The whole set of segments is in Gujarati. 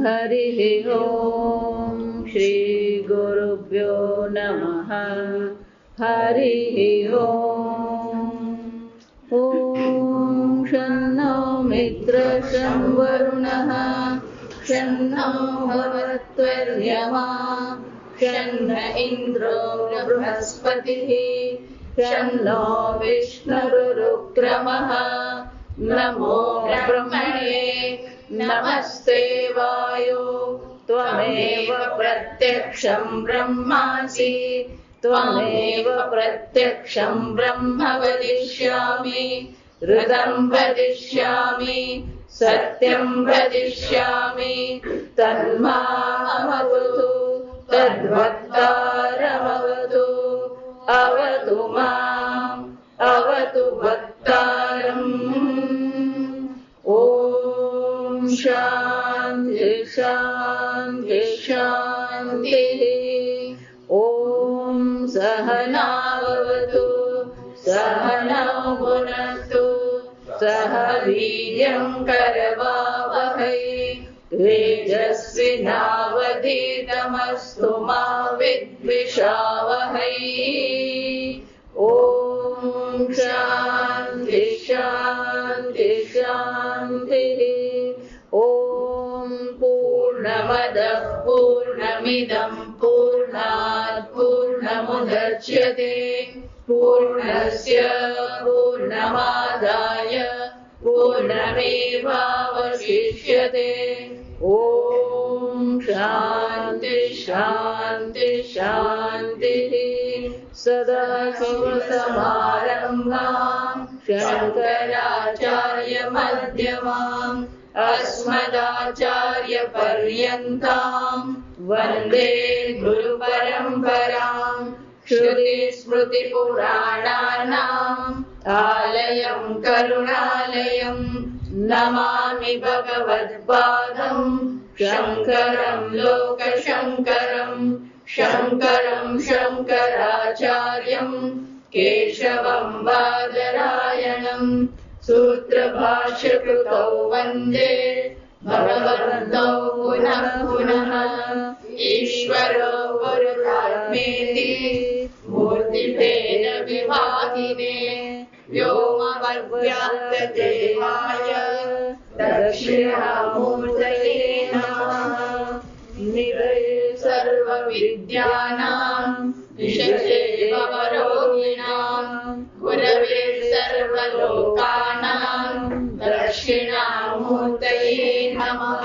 हरिः ओम श्री गुरुभ्यो नमः। हरिः ओम। ओम शन्नो मित्रः शं वरुणः शन्नो भवत्वर्यमा शन्न इन्द्रो बृहस्पतिः शन्नो विष्णुरुक्रमः। नमो ब्रह्मणे नमस्ते वायो त्वमेव प्रत्यक्षं ब्रह्मासि त्वमेव प्रत्यक्षं ब्रह्म वदिष्यामि ऋतं वदिष्यामि सत्यं वदिष्यामि तन्मामवतु तद्वक्तारमवतु अवतु माम् अवतु वक्तारम्। ॐ शान्ति शान्ति शान्तिः। ॐ सहनावतु सहनौ भुनक्तु सह वीर्यं करवावहै तेजस्विनावधीतमस्तु मा विद्विषावहै। ॐ शान्ति शान्ति शान्तिः। ॐ पूर्णमदः पूर्णमिदं पूर्णात् पूर्णमुदच्यते पूर्णस्य पूर्णमादाय पूर्णमेवावशिष्यते। ॐ शान्ति शान्ति शान्तिः। सदाशिवसमारम्भाम् शङ्कराचार्यमध्यमाम् अस्मदाचार्यपर्यन्ताम् वन्दे गुरुपरम्पराम्। श्रुतिस्मृतिपुराणानाम् आलयं करुणालयं नमामि भगवत्पादं शङ्करं लोकशङ्करं शङ्करं शङ्कराचार्यं केशवं बादरायणं सूत्रभाष्यकृतौ वन्दे भगवन्तौ पुनः पुनः। ईश्वरो गुरुरात्मेति मूर्तिभेद विभागिने व्योमवद्व्याप्तदेहाय दक्षिणामूर्तये नमः। निधये सर्वविद्यानां विषये भवरोगिणां गुरवे सर्वलोकानां दक्षिणामूर्तये नमः।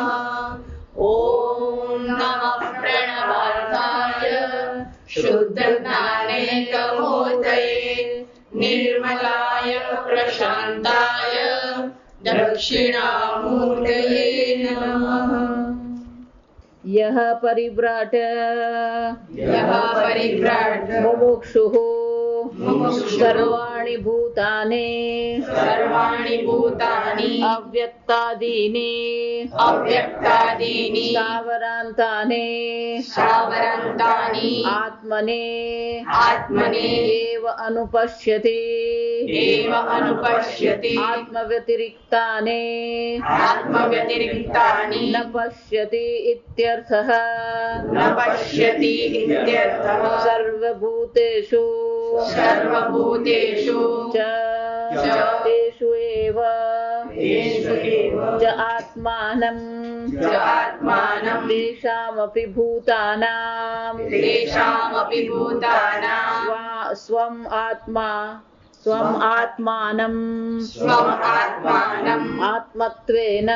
ॐ नमः प्रणवार्थाय शुद्धज्ञानेकमूर्तये निर्मलाय प्रशान्ताय दक्षिणामूर्तये नमः। यः परिव्राट मुमुक्षुः सर्वाणि भूतानि अव्यक्तादीनि स्थावरान्तानि आत्मने एव अनुपश्यति आत्मव्यतिरिक्तानि न पश्यति इत्यर्थः। सर्वभूतेषु च तेषु एव च आत्मानं तेषामपि भूतानां स्वम् आत्मानं आत्मत्वेन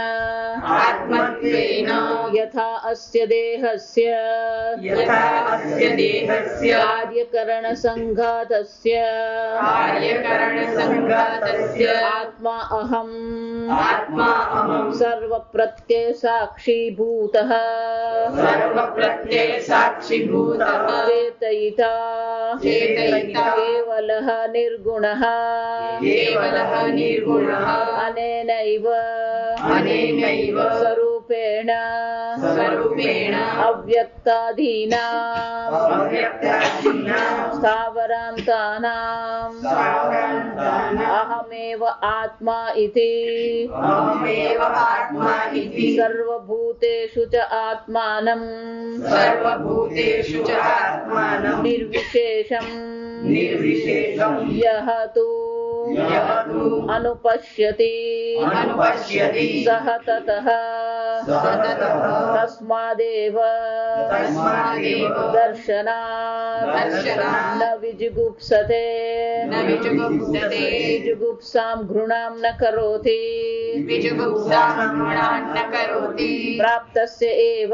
यथा अस्य देहस्य कार्यकरणसङ्घातस्य आत्मा अहं सर्वप्रत्ययसाक्षीभूतः चेतयिता केवलः निर्गुणः अनेनैव स्वरूप स्वरूपेण अव्यक्तादीनां स्थावरान्तानाम् अहमेव आत्मा इति सर्वभूतेषु च आत्मानं निर्विशेषं यः तु अनुपश्यति सः ततः तस्मादेव दर्शनात् न विजुगुप्सते विजुगुप्सां घृणां न करोति प्राप्तस्य एव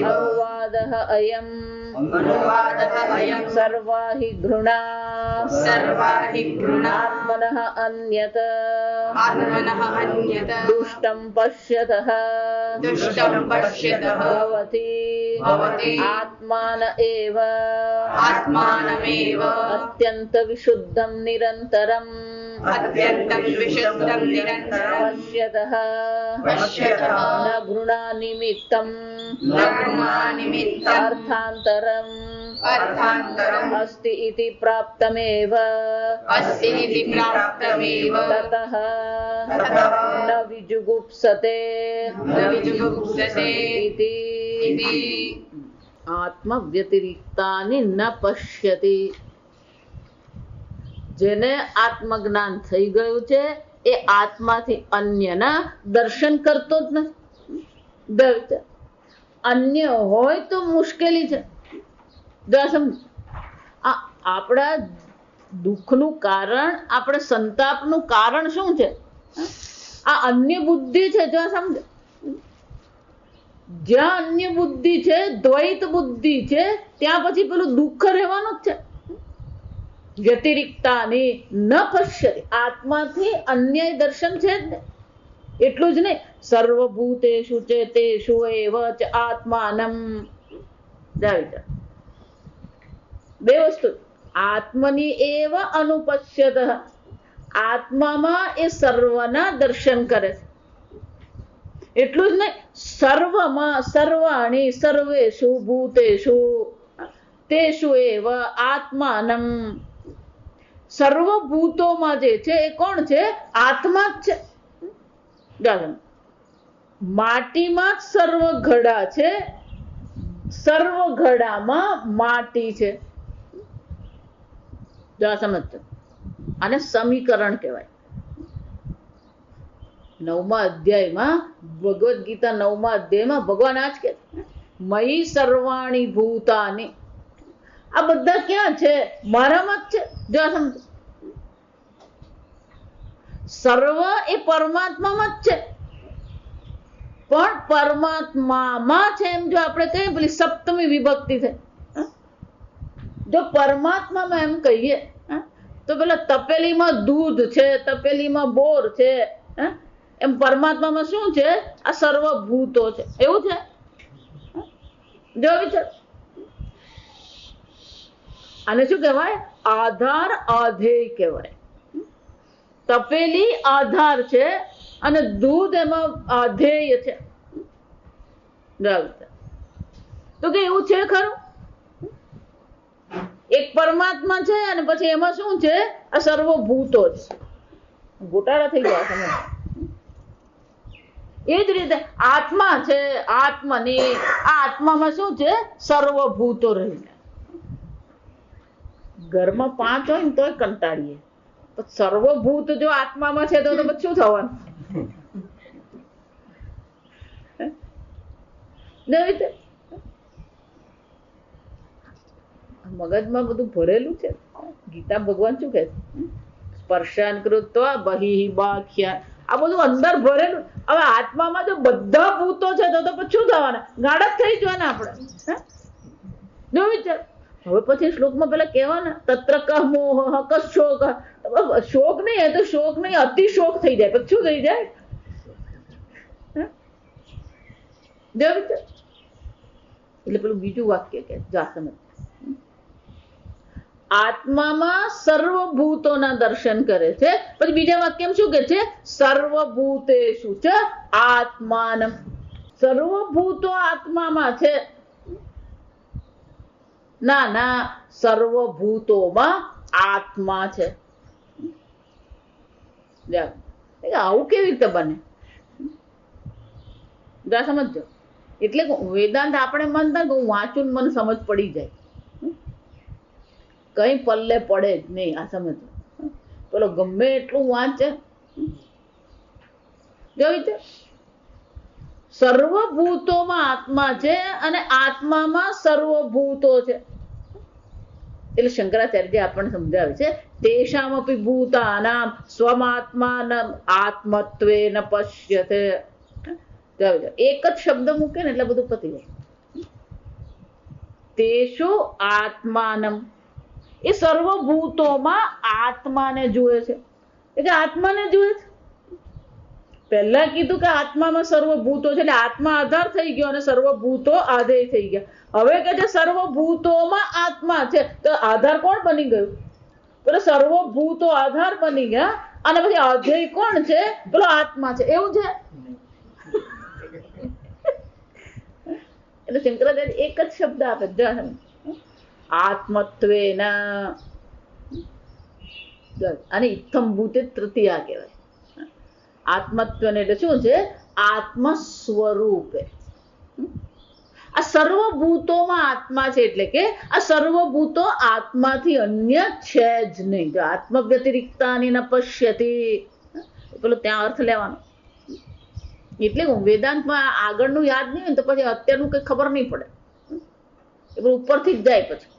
अनुवादः अयम् सर्वा हि घृणा आत्मनः अन्यत दुष्टं पश्यतः भवति आत्मान एव अत्यन्त विशुद्धं निरन्तरं पश्यतः न घृणा निमित्तम् अर्थान्तरम् अस्ति इति प्राप्तमेव ततः न विजुगुप्सते इति आत्मव्यतिरिक्तानि न पश्यति. જેને આત્મજ્ઞાન થઈ ગયું છે એ આત્માથી અન્યના દર્શન કરતો જ નથી. અન્ય હોય તો મુશ્કેલી છે. આપણા દુઃખનું કારણ, આપણે સંતાપનું કારણ શું છે? આ અન્ય બુદ્ધિ છે. જો સમજ, જ્યાં અન્ય બુદ્ધિ છે, દ્વૈત બુદ્ધિ છે, ત્યાં પછી પેલું દુઃખ રહેવાનું જ છે. વ્યતિરિક્તાની ન પશ્યતિ, આત્માથી અન્ય દર્શન છે જ ને. એટલું જ નહીં, સર્વભૂતેષુ ચેતેષુ એવ ચ આત્માનમ. બે વસ્તુ, આત્મની એવ અનુપશ્યત, આત્મામાં એ સર્વના દર્શન કરે છે. એટલું જ નહીં, સર્વમાં સર્વાણી સર્વેષુ ભૂતેષુ તેષુ એવ આત્માનમ. સર્વભૂતોમાં જે છે એ કોણ છે? આત્મા જ છે. માટીમાં જ સર્વ ઘડા છે, સર્વ ઘડામાં માટી છે. સમજતો, આને સમીકરણ કહેવાય. 9મા અધ્યાયમાં, ભગવદ્ ગીતા 9મા અધ્યાયમાં ભગવાન આ જ કે મયી સર્વાણી ભૂતાની. આ બધા ક્યાં છે? મારામાં જ છે. જો સમજો, સર્વ એ પરમાત્મામાં જ છે, પણ પરમાત્મામાં છે એમ જો આપણે કહીએ, પેલી સપ્તમી વિભક્તિ છે. જો પરમાત્મામાં એમ કહીએ તો પેલા તપેલીમાં દૂધ છે, તપેલીમાં બોર છે, એમ પરમાત્મામાં શું છે? આ સર્વભૂતો છે. એવું છે? જો વિચાર, આને શું કહેવાય? આધાર આધેય કહેવાય. તપેલી આધાર છે અને દૂધ એમાં આધેય છે. તો કે એવું છે ખરું? એક પરમાત્મા છે અને પછી એમાં શું છે? આ સર્વભૂતો છે. ગોટાળા થઈ ગયા સમજ. એ જ રીતે આત્મા છે, આત્મની આ આત્મામાં શું છે? સર્વભૂતો રહીને. ઘરમાં 5 હોય ને તોય કંટાળીએ, તો સર્વભૂત જો આત્મામાં છે તો પછી શું થવાનું? મગજમાં બધું ભરેલું છે. ગીતા ભગવાન શું કહે છે? સ્પર્શાન કૃત્વા બહિઃ બાહ્યાન. આ બધું અંદર ભરેલું. હવે આત્મામાં જો બધા ભૂતો છે તો પછી શું થવાના? ગાડા થઈ જવાના આપણે. જો વિચાર, હવે પછી શ્લોકમાં પેલા કહેવાના તત્ર કહ મોહ કહ શોક. શોક નહીં, એ તો શોક નહીં, અતિશોક થઈ જાય. પછી શું થઈ જાય? એટલે પેલું બીજું વાક્ય કે જાસમ, આત્મામાં સર્વભૂતોના દર્શન કરે છે. પછી બીજા વાક્યમાં શું કે છે? સર્વભૂતેષુ ચ આત્માનમ. સર્વભૂતો આત્મામાં છે? ના ના, સર્વભૂતોમાં આત્મા છે. આવું કેવી રીતે બને? સમજો. એટલે વેદાંત આપણે માનતા કે હું વાંચું ને મને સમજ પડી જાય, કઈ પલ્લે પડે જ નહીં. આ સમજ પેલો ગમે એટલું વાંચે. જોયું છે, સર્વભૂતોમાં આત્મા છે અને આત્મામાં સર્વભૂતો છે. એટલે શંકરાચાર્ય આપણને સમજાવે છે, તેષામપી ભૂતાનામ સ્વમાત્માનમ આત્મત્વેન પશ્યતે. એક જ શબ્દ મૂકે ને એટલે બધું પતી જાય. તેષુ આત્માનમ, એ સર્વભૂતોમાં આત્માને જુએ છે. એટલે આત્માને જુએ છે. પહેલા કીધું કે આત્મામાં સર્વભૂતો છે, એટલે આત્મા આધાર થઈ ગયો અને સર્વભૂતો આધેય થઈ ગયા. હવે કે છે સર્વભૂતોમાં આત્મા છે, તો આધાર કોણ બની ગયું? પેલો સર્વભૂતો આધાર બની ગયા અને પછી આધેય કોણ છે? પેલો આત્મા છે. એવું છે? એટલે શંકરાચાર્ય એક જ શબ્દ આપે, આત્મત્વેન. અને ઇત્થમ ભૂતે તૃતીયા કહેવાય. આત્મત્વ એટલે શું છે? આત્મ સ્વરૂપે. આ સર્વભૂતોમાં આત્મા છે, એટલે કે આ સર્વભૂતો આત્માથી અન્ય છે જ નહીં. જો આત્મ વ્યતિરિક્તાની ન પશ્યતિ, પેલો ત્યાં અર્થ લેવાનો. એટલે વેદાંતમાં આગળનું યાદ નહીં હોય તો પછી અત્યારનું કઈ ખબર નહીં પડે. એ બધું ઉપરથી જ જાય. પછી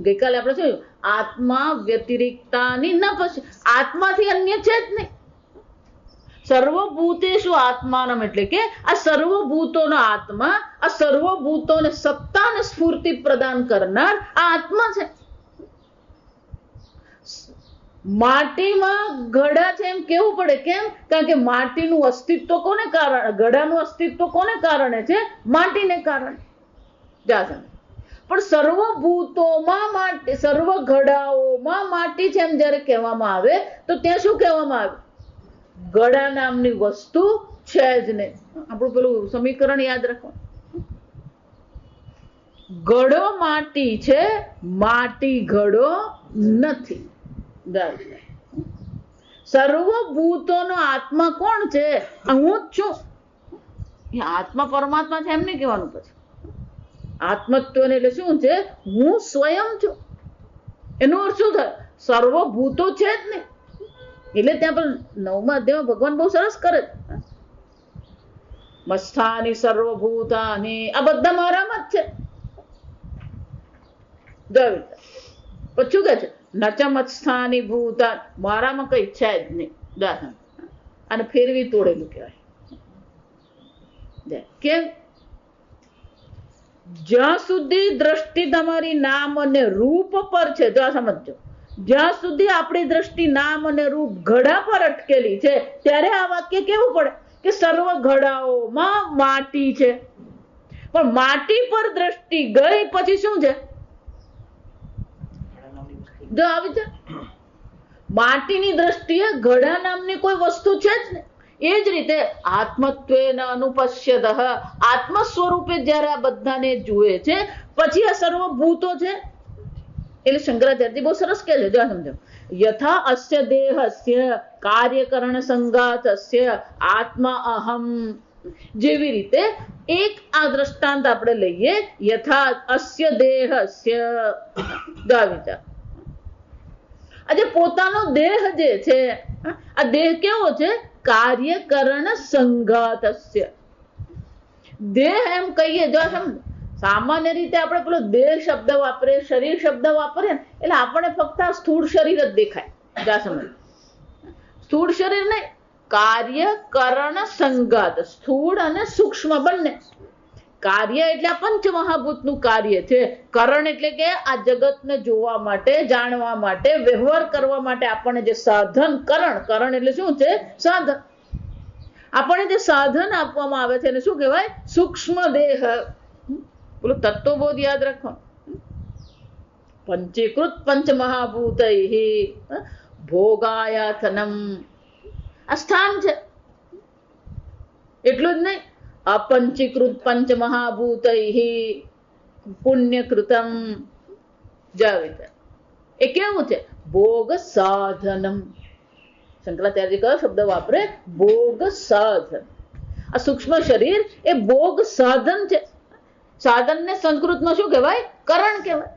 ગઈકાલે આપણે શું આત્મા વ્યતિરિક્તાની ન પશ્ય, આત્માથી અન્ય છે જ નહીં. સર્વભૂતેષુ આત્માનમ એટલે કે આ સર્વભૂતોનો આત્મા, આ સર્વભૂતોને સત્તા અને સ્ફૂર્તિ પ્રદાન કરનાર આ આત્મા છે. માટીમાં ઘડા છે એમ કેવું પડે. કેમ? કારણ કે માટીનું અસ્તિત્વ કોને કારણે, ઘડાનું અસ્તિત્વ કોને કારણે છે? માટીને કારણે. પણ સર્વભૂતોમાં માટી, સર્વ ઘડાઓમાં માટી છે એમ જયારે કહેવામાં આવે તો ત્યાં શું કહેવામાં આવે? ઘડા નામની વસ્તુ છે જ નહીં. આપણું પેલું સમીકરણ યાદ રાખો. ઘડો માટી છે, માટી ઘડો નથી. સર્વભૂતોનો આત્મા કોણ છે? હું જ છું. આત્મા પરમાત્મા છે એમ નહીં કહેવાનું. પછી આત્મત્વ એટલે શું છે? હું સ્વયં છું. એનો અર્થ શું થાય? સર્વભૂતો છે જ નહીં. એટલે ત્યાં પણ 9મા અધ્યાયમાં ભગવાન બહુ સરસ કરે. મસ્થાની સર્વભૂતાની, આ બધા મારામાં જ છે. પછી કે છે નચ મત્સ્થાની ભૂતા, મારામાં કઈ છે જ નહીં. અને ફેરવી તોડેલું કહેવાય. કેમ? જ્યાં સુધી દ્રષ્ટિ તમારી નામ અને રૂપ પર છે, જો આ સમજો, જ્યાં સુધી આપણી દ્રષ્ટિ નામ અને રૂપ ઘડા પર અટકેલી છે ત્યારે આ વાક્ય કેવું પડે કે સર્વ ઘડાઓમાં માટી છે. પણ માટી પર દ્રષ્ટિ ગઈ પછી શું છે? જો આવી છે, માટીની દ્રષ્ટિએ ઘડા નામની કોઈ વસ્તુ છે જ નહીં. એ જ રીતે આત્મત્વેન અનુપશ્યત, આત્મ સ્વરૂપે જયારે આ બધાને જુએ છે પછી આ સર્વભૂતો છે. એટલે શંકરાચાર્ય બહુ સરસ કહે છે, જો સમજો, યથા અસ્ય દેહસ્ય કાર્યકરણ સંઘાતસ્ય આત્મા અહમ. જેવી રીતે એક આ દ્રષ્ટાંત આપણે લઈએ, યથા અસ્ય દેહસ્ય, વિચાર, આજે પોતાનો દેહ જે છે, આ દેહ કેવો છે? કાર્યકરણ સંઘાતસ્ય. દેહ એમ કહીએ, જો સમજો, સામાન્ય રીતે આપણે પેલો દેહ શબ્દ વાપરીએ, શરીર શબ્દ વાપરીએ ને એટલે આપણે ફક્ત આ સ્થૂળ શરીર જ દેખાય. જા સમજ, સ્થૂળ શરીર નહીં, કાર્યકરણ સંઘાત, સ્થૂળ અને સૂક્ષ્મ બંને. કાર્ય એટલે આ પંચમહાભૂતનું કાર્ય છે. કરણ એટલે કે આ જગતને જોવા માટે, જાણવા માટે, વ્યવહાર કરવા માટે આપણને જે સાધન, કરણ એટલે શું છે? સાધન. આપણને જે સાધન આપવામાં આવે છે એને શું કહેવાય? સૂક્ષ્મ દેહ. બોલો, તત્વબોધ યાદ રાખો. પંચીકૃત પંચમહાભૂતૈ ભોગાયતનમ, આ સ્થાન છે. એટલું જ નહીં, અપંચીકૃત પંચમહાભૂતૈ પુણ્યકૃતમ જાવિત, એ કેવું છે? ભોગ સાધનમ. શંકરાચાર્ય કયો શબ્દ વાપરે? ભોગ સાધન. આ સૂક્ષ્મ શરીર એ ભોગ સાધન છે. સાધનને સંસ્કૃતમાં શું કહેવાય? કરણ કહેવાય.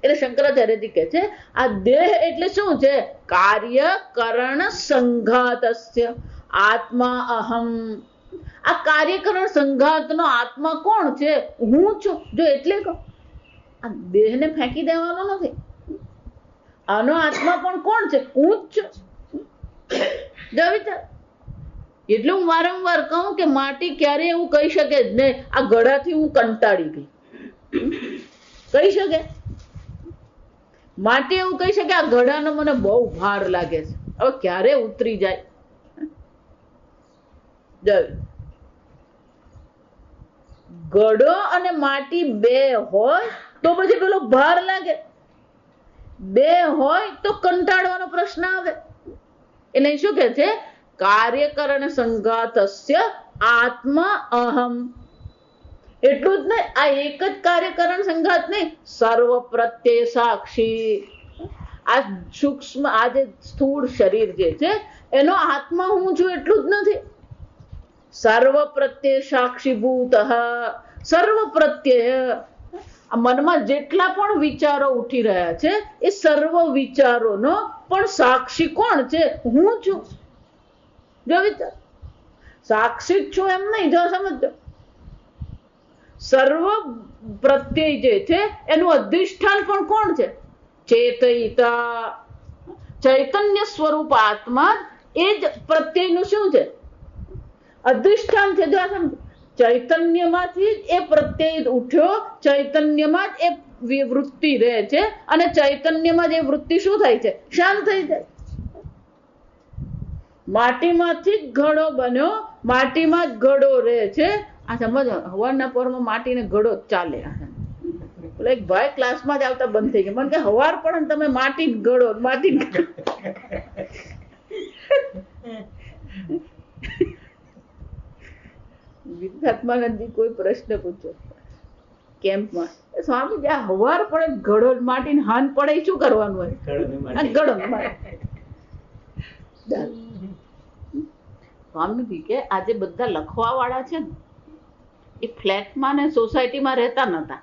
એટલે શંકરાચાર્યજી કહે છે આ દેહ એટલે શું છે? કાર્ય કરણ સંઘાતસ્ય આત્મા અહમ. આ કાર્યકરણ સંઘાતનો આત્મા કોણ છે? હું છું. જો એટલે કહો, આ દેહને ફેંકી દેવાનો નથી. આનો આત્મા પણ કોણ છે? હું જ છું. જો વિચાર. એટલે હું વારંવાર કહું કે માટી ક્યારે એવું કહી શકે જ નહીં આ ગળાથી હું કંટાળી ગઈ. કહી શકે? માટી એવું કહી શકે આ ગળાનો મને બહુ ભાર લાગે છે, હવે ક્યારે ઉતરી જાય? ગળો અને માટી બે હોય તો પછી પેલો ભાર લાગે, બે હોય તો કંટાળવાનો પ્રશ્ન આવે. એટલે શું કે છે? કાર્યકરણ સંઘાતસ્ય આત્મા અહમ. એટલું જ નહીં, આ એક જ કાર્યકરણ સંઘાત નહીં, સર્વ પ્રત્યય સાક્ષી. આ સૂક્ષ્મ, આ જે સ્થૂળ શરીર જે છે એનો આત્મા હું છું એટલું જ નથી. સર્વ પ્રત્યય સાક્ષીભૂત. સર્વ પ્રત્યય, આ મનમાં જેટલા પણ વિચારો ઉઠી રહ્યા છે એ સર્વ વિચારોનો પણ સાક્ષી કોણ છે? હું છું. જો વિચાર, સાક્ષી જ છું એમ નહીં. જો સમજો, સર્વ પ્રત્યય જે છે એનું અધિષ્ઠાન પણ કોણ છે? ચેતયિતા. ચૈતન્ય સ્વરૂપ આત્મા એ જ પ્રત્યયનું શું છે? અધિષ્ઠાન છે. જો સમજો, ચૈતન્યમાંથી જ એ પ્રત્યય ઉઠ્યો, ચૈતન્યમાં જ એ વૃત્તિ રહે છે અને ચૈતન્યમાં જ એ વૃત્તિ શું થાય છે? શાંત થઈ જાય. માટીમાંથી જ ઘડો બન્યો, માટીમાં જ ઘડો રહે છે. આ સમજો, હવારના પોરમાં માટીને ઘડો ચાલે. એક ભાઈ ક્લાસમાં જ આવતા બંધ થઈ ગયા. મને કે હવાર પણ તમે માટી ઘડો, માટી વિદ્યાત્માનંદજી કોઈ પ્રશ્ન પૂછ્યો કેમ્પમાં, સ્વામી જ્યાં હવાર પડે ઘડો માટીને હાન પડે શું કરવાનું હોય? ઘડો સ્વામીજી કે આજે બધા લખવા વાળા છે ને એ ફ્લેટમાં ને સોસાયટીમાં રહેતા નતા.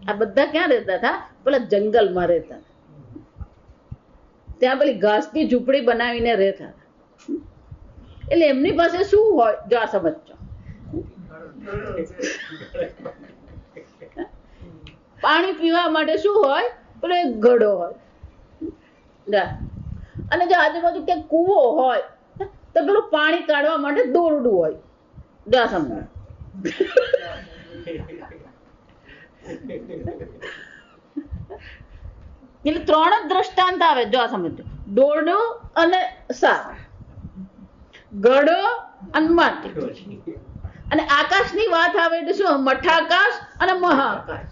આ બધા ક્યાં રહેતા હતા? પેલા જંગલમાં રહેતા. ત્યાં પેલી ઘાસની ઝૂંપડી બનાવીને રહેતા. એટલે એમની પાસે શું હોય? જો આ સમજો, પાણી પીવા માટે શું હોય? પેલો એક ઘડો હોય. અને જો આજુબાજુ ક્યાંક કૂવો હોય તો પેલું પાણી કાઢવા માટે દોરડું હોય. જો આ સમજો, એટલે ત્રણ જ દ્રષ્ટાંત આવે. જો આ સમજો, દોરડું અને સાપ, ઘડો અને માટી. અને આકાશની વાત આવે એટલે શું? મઠાકાશ અને મહાકાશ.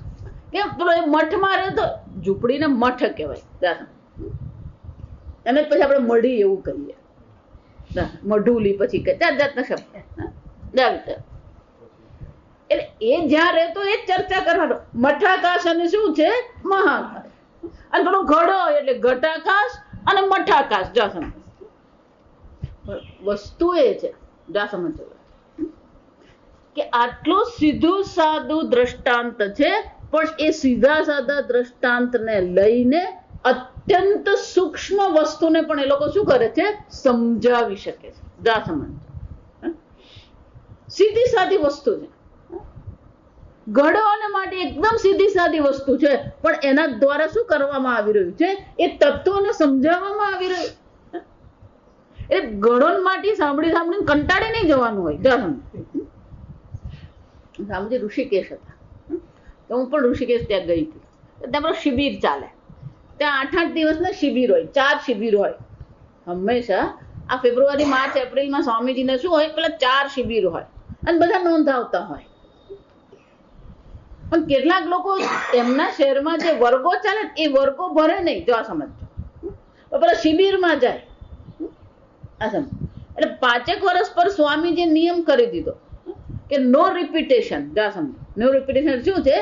કેમ? પેલો એ મઠમાં રહેતો, ઝૂંપડીને મઠ કહેવાય. અને પછી આપણે મઢી એવું કહીએ, મઢુલી, પછી જાત જાતના શબ્દ. એટલે એ જ્યાં રહેતો એ ચર્ચા કરવાનો. મઠાકાશ અને શું છે? મહાકાશ. અને પેલો ઘડો એટલે ઘટાકાશ અને મઠાકાશ. જા સમજ, વસ્તુ એ છે. જા સમજ કે આટલું સીધું સાદું દ્રષ્ટાંત છે, પણ એ સીધા સાદા દ્રષ્ટાંતને લઈને અત્યંત સૂક્ષ્મ વસ્તુને પણ એ લોકો શું કરે છે? સમજાવી શકે છે. જા સમજ, સીધી સાદી વસ્તુ છે. ઘડો અને માટે એકદમ સીધી સાદી વસ્તુ છે, પણ એના દ્વારા શું કરવામાં આવી રહ્યું છે? એ તત્વોને સમજાવવામાં આવી રહ્યું. એ ઘડો માટી સાંભળી સાંભળીને કંટાળી નહીં જવાનું હોય. જા સમજ, સામજી ઋષિકેશ હતા તો હું પણ ઋષિકેશ ત્યાં ગઈ હતી. ત્યાં શિબિર ચાલે. ત્યાં 8-8 દિવસના શિબિર હોય, 4 શિબિર હોય હંમેશા. આ ફેબ્રુઆરી, માર્ચ, એપ્રિલમાં સ્વામીજીને શું હોય? પેલા 4 શિબિર હોય અને બધા નોંધાવતા હોય. પણ કેટલાક લોકો એમના શહેરમાં જે વર્ગો ચાલે એ વર્ગો ભરે નહીં. જો આ સમજો, પેલા શિબિરમાં જાય. આ સમજ, એટલે 5 વર્ષ પર સ્વામીજી નિયમ કરી દીધો કે નો રિપીટેશન. નો રિપીટેશન શું છે?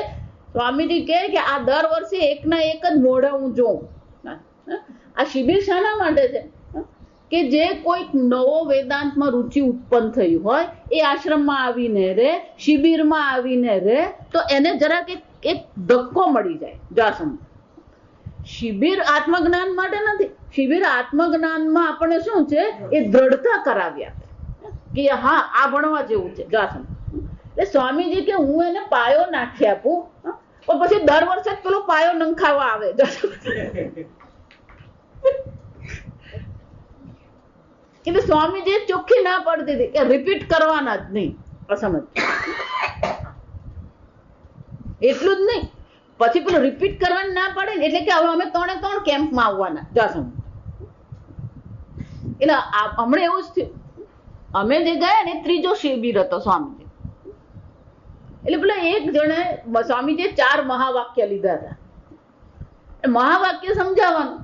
સ્વામીજી કહે કે આ દર વર્ષે એકના એક જ મોઢા હું જોઉં. આ શિબિર શાના માટે છે? કે જે કોઈક નવો વેદાંતમાં રુચિ ઉત્પન્ન થઈ હોય એ આશ્રમમાં આવીને રહે, શિબિરમાં આવીને રહે, તો એને જરાક એક ધક્કો મળી જાય. જાસમ શિબિર આત્મજ્ઞાન માટે નથી. શિબિર આત્મજ્ઞાનમાં આપણે શું છે એ દ્રઢતા કરાવી આપે કે હા આ ભણવા જેવું છે. જાસમ એટલે સ્વામીજી કે હું એને પાયો નાખી આપું, પણ પછી દર વર્ષે પેલો પાયો નંખાવા આવે. એટલે સ્વામીજી ચોખ્ખી ના પડતી હતી કે રિપીટ કરવાના જ નહીં. અસમજ એટલું જ નહીં, પછી પેલું રિપીટ કરવાની ના પડે ને એટલે કે હવે અમે 3 કેમ્પમાં આવવાના. જાસમ એટલે હમણાં એવું જ થયું. અમે જે ગયા ને 3જો શિબિર હતો સ્વામીજી. એટલે પેલા એક જણે સ્વામીજીએ 4 મહાવાક્ય લીધા હતા. મહાવાક્ય સમજાવવાનું,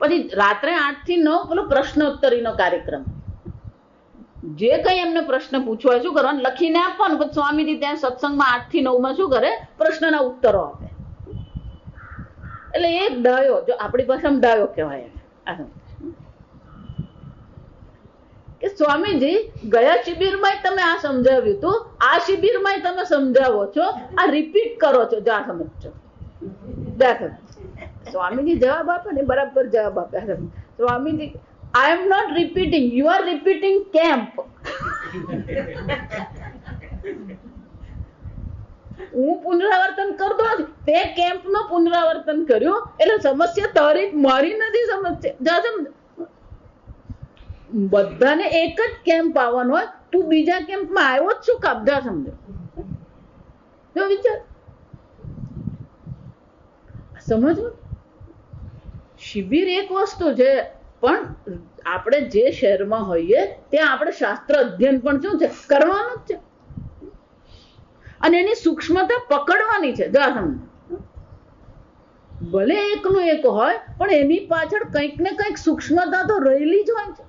પછી રાત્રે 8 થી 9 પેલો પ્રશ્નોત્તરીનો કાર્યક્રમ. જે કઈ એમને પ્રશ્ન પૂછવા શું કરવાનું લખીને આપવાનું. પછી સ્વામીજી ત્યાં સત્સંગમાં 8 થી 9 શું કરે? પ્રશ્નના ઉત્તરો આપે. એટલે એક ડાયો, જો આપણી ભાષામાં ડાયો કહેવાય કે સ્વામીજી ગયા શિબિરમાં તમે આ સમજાવ્યું હતું, આ શિબિરમાં તમે સમજાવો છો, આ રિપીટ કરો છો. જા સમજો. સ્વામીજી જવાબ આપે ને બરાબર જવાબ આપે. Swamiji I am not repeating, you are repeating કેમ્પ. હું પુનરાવર્તન કરતો નથી, તે કેમ્પ નું પુનરાવર્તન કર્યું. એટલે સમસ્યા તારી મારી નથી સમસ્યા. બધાને એક જ કેમ્પ આવવાનો હોય, તું બીજા કેમ્પમાં આવ્યો જ શું કામ? જા સમજો. જો વિચાર સમજો. શિબિર એક વસ્તુ છે, પણ આપણે જે શહેરમાં હોઈએ ત્યાં આપણે શાસ્ત્ર અધ્યયન પણ શું છે કરવાનું જ છે, અને એની સૂક્ષ્મતા પકડવાની છે. ભલે એકનું એક હોય પણ એની પાછળ કંઈક ને કંઈક સૂક્ષ્મતા તો રહેલી જ હોય છે.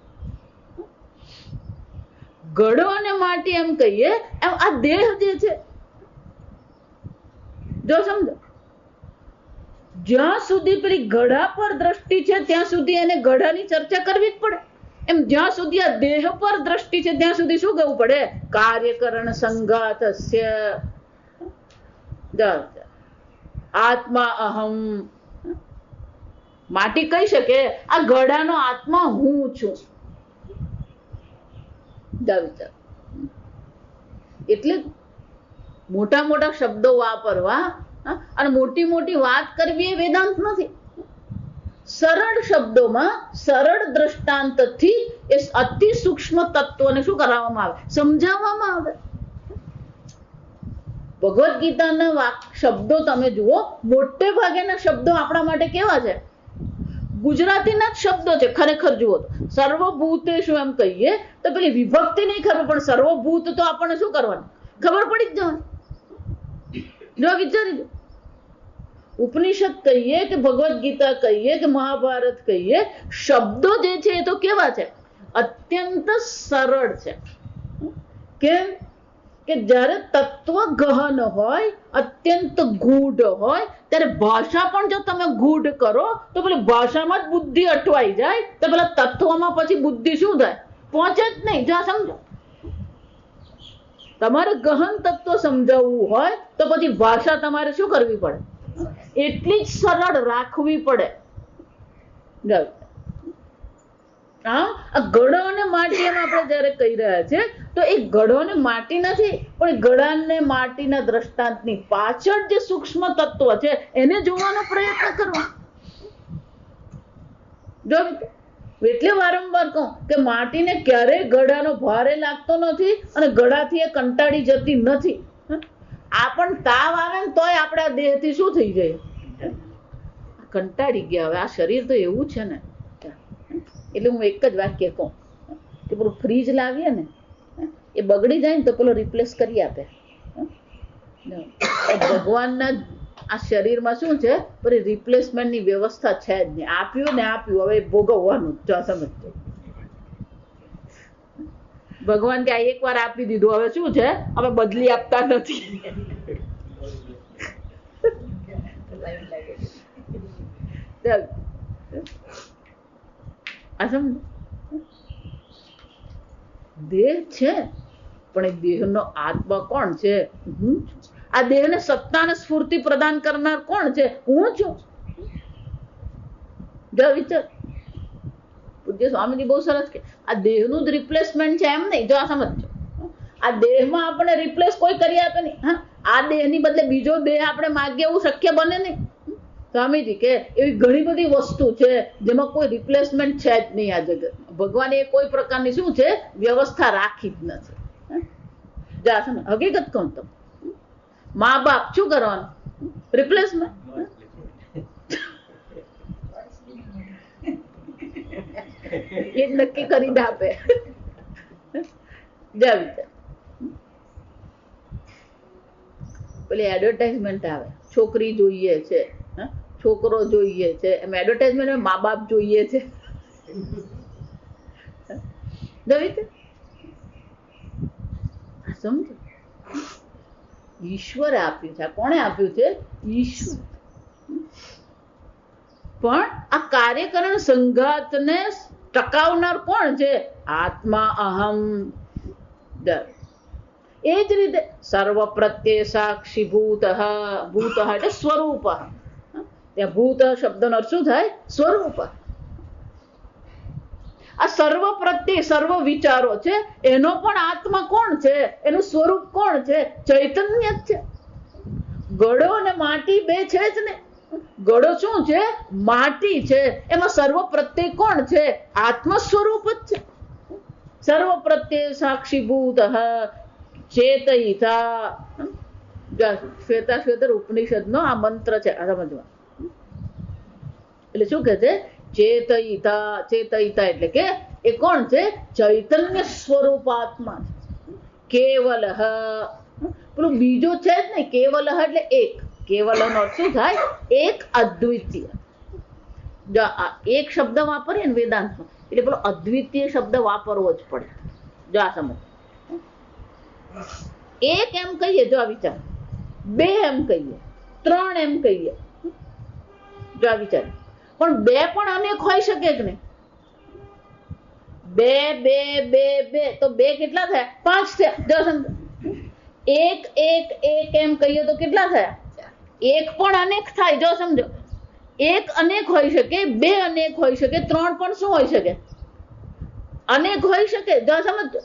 ઘડો અને માટી એમ કહીએ એમ આ દેહ જે છે, જો સમજો, જ્યાં સુધી પેલી ઘડા પર દ્રષ્ટિ છે ત્યાં સુધી એને ઘડાની ચર્ચા કરવી જ પડે. એમ જ્યાં સુધી આ દેહ પર દ્રષ્ટિ છે ત્યાં સુધી શું કહેવું પડે? કાર્યકરણ સંઘાતસ્ય આત્મા અહમ. માટી કહી શકે આ ઘડાનો આત્મા હું છું. એટલે મોટા મોટા શબ્દો વાપરવા અને મોટી મોટી વાત કરવી એ વેદાંત નથી. સરળ શબ્દોમાં સરળ દ્રષ્ટાંતથી એ અતિ સૂક્ષ્મ તત્વોને શું કરવામાં આવે? સમજાવવામાં આવે. ભગવદ્ ગીતાના શબ્દો તમે જુઓ, મોટે ભાગેના શબ્દો આપણા માટે કેવા છે? ગુજરાતીના જ શબ્દો છે. ખરેખર જુઓ તો સર્વભૂતેષુ એમ કહીએ તો પેલી વિભક્તિ નહીં ખબર, પણ સર્વભૂત તો આપણને શું કરવાનું ખબર પડી જ જવાનું. જો વિચારી દો, ઉપનિષદ કહીએ કે ભગવદ્ ગીતા કહીએ કે મહાભારત કહીએ, શબ્દો જે છે એ તો કેવા છે? અત્યંત સરળ છે. કેમ કે જ્યારે તત્વ ગહન હોય, અત્યંત ગૂઢ હોય, ત્યારે ભાષા પણ જો તમે ગૂઢ કરો તો પેલી ભાષામાં જ બુદ્ધિ અટવાઈ જાય, તો પેલા તત્વમાં પછી બુદ્ધિ શું થાય? પહોંચે જ નહીં. જા સમજો, તમારે ગહન તત્વ સમજાવવું હોય તો પછી ભાષા તમારે શું કરવી પડે? એટલી જ સરળ રાખવી પડે. આ ઘડો અને માટી એમ આપણે જયારે કહી રહ્યા છે તો એ ઘડો ને માટી નથી, પણ ઘડા ને માટીના દ્રષ્ટાંતની પાછળ જે સૂક્ષ્મ તત્વ છે એને જોવાનો પ્રયત્ન કરવો. જો એટલે વારંવાર કહું કે માટીને ક્યારેય ઘડાનો ભારે લાગતો નથી અને ઘડાથી એ કંટાળી જતી નથી. આ પણ તાવ આવે ને તોય આપણે આ દેહથી શું થઈ જાય? કંટાળી ગયા. હવે આ શરીર તો એવું છે ને. એટલે હું એક જ વાક્ય કહું કે પેલું ફ્રીજ લાવીએ ને, એ બગડી જાય ને તો પેલો રિપ્લેસ કરી આપે. ભગવાનના આ શરીરમાં શું છે? પછી રિપ્લેસમેન્ટની વ્યવસ્થા છે જ નહીં. આપ્યું ને આપ્યું, હવે ભોગવવાનું. સમજજો. ભગવાન કે એક વાર આપી દીધું, હવે શું છે, હવે બદલી આપતા નથી. દેહ છે પણ એ દેહનો આત્મા કોણ છે? હું છું. આ દેહને સત્તા અને સ્ફૂર્તિ પ્રદાન કરનાર કોણ છે? હું છું. જો વિચાર, પૂજ્ય સ્વામીજી બહુ સરસ કે આ દેહનું જ રિપ્લેસમેન્ટ છે એમ નહીં. જો આ સમજો, આ દેહમાં આપણે રિપ્લેસ કોઈ કરી આપે નહીં. હા, આ દેહની બદલે બીજો દેહ આપણે માગીએ એવું શક્ય બને નહીં. સ્વામીજી કે એવી ઘણી બધી વસ્તુ છે જેમાં કોઈ રિપ્લેસમેન્ટ છે જ નહીં આ જગત. ભગવાને કોઈ પ્રકારની શું છે વ્યવસ્થા રાખી જ નથી. હકીકત કહું તો મા બાપ શું કરવાનું? રિપ્લેસમેન્ટ. એ નક્કી કરીને આપે. પેલી એડવર્ટાઇઝમેન્ટ આવે, છોકરી જોઈએ છે, છોકરો જોઈએ છે, એમ એડવર્ટાઇઝમેન્ટ મા બાપ જોઈએ છે. સમજો, ઈશ્વરે આપ્યું છે. કોણે આપ્યું છે? ઈશ્વર. પણ આ કાર્યકરણ સંઘાતને ટકાવનાર કોણ છે? આત્મા, અહમ. એ જ રીતે સર્વ પ્રત્યે સાક્ષી ભૂત. ભૂત એટલે સ્વરૂપ. ત્યાં ભૂત શબ્દનો અર્થ શું થાય? સ્વરૂપ. આ સર્વ પ્રત્યે સર્વ વિચારો છે એનો પણ આત્મા કોણ છે? એનું સ્વરૂપ કોણ છે? ચૈતન્ય જ છે. ઘડો અને માટી બે છે જ ને. ઘડો શું છે? માટી છે. એમાં સર્વ પ્રત્યે કોણ છે? આત્મ સ્વરૂપ જ છે. સર્વ પ્રત્યે સાક્ષીભૂત ચેતયિતા. શ્વેતાશ્વેતર ઉપનિષદનો આ મંત્ર છે, સમજવા. એટલે શું કે છે? ચેતયિતા. ચેતયિતા એટલે કે એ કોણ છે? ચૈતન્ય સ્વરૂપ આત્મા છે. કેવલ. પેલું બીજો છે જ નહીં. કેવલ એટલે એક. કેવલ નો અર્થ શું થાય? એક અદ્વિતીય. જો આ એક શબ્દ વાપરીએ ને વેદાંતમાં, એટલે પેલો અદ્વિતીય શબ્દ વાપરવો જ પડે. જો આ સમજ. એક એમ કહીએ, જો આ વિચાર. બે એમ કહીએ, ત્રણ એમ કહીએ, જો આ વિચાર. પણ બે પણ અનેક હોઈ શકે કે નહીં? બે બે બે બે તો બે કેટલા થયા? 5 થયા. જો સમજો, એક એક એક એમ કહીએ તો કેટલા થયા? એક પણ અનેક થાય. જો સમજો, એક અનેક હોઈ શકે, બે અનેક હોઈ શકે, ત્રણ પણ શું હોઈ શકે? અનેક હોઈ શકે. જો સમજો,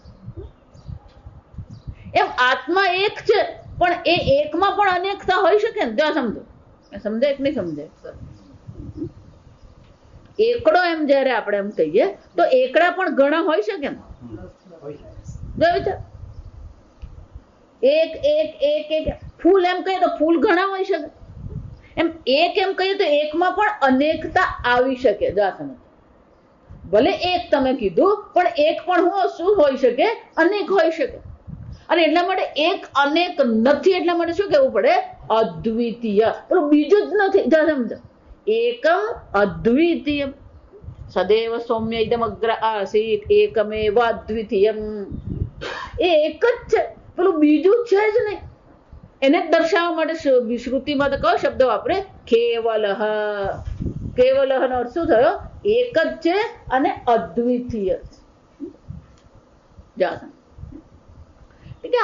એમ આત્મા એક છે પણ એ એકમાં પણ અનેકતા હોઈ શકે ને. જો સમજો, સમજે કે નહીં સમજે? એકડો એમ જયારે આપણે એમ કહીએ તો એકડા પણ ઘણા હોઈ શકે ને. જો વિચાર, એક એક એક એક. ફૂલ એમ કહીએ તો ફૂલ ઘણા હોઈ શકે. એમ એક એમ કહીએ તો એકમાં પણ અનેકતા આવી શકે. જો સમજ, ભલે એક તમે કીધું પણ એક પણ શું હોઈ શકે? અનેક હોઈ શકે. અને એટલા માટે એક અનેક નથી. એટલા માટે શું કહેવું પડે? અદ્વિતીય. પેલું બીજું જ નથી. જો સમજો, એકમ અદ્વિતીયમ. સદૈવ સૌમ્ય ઇદમ અગ્ર આસીત એકમેવ અદ્વિતીયમ. એ એક જ છે, પેલું બીજું છે જ નહીં. એને જ દર્શાવવા માટે શ્રુતિમાં તો કયો શબ્દ વાપરે? કેવલઃ. કેવલઃ નો અર્થ શું થયો? એક જ છે અને અદ્વિતીય.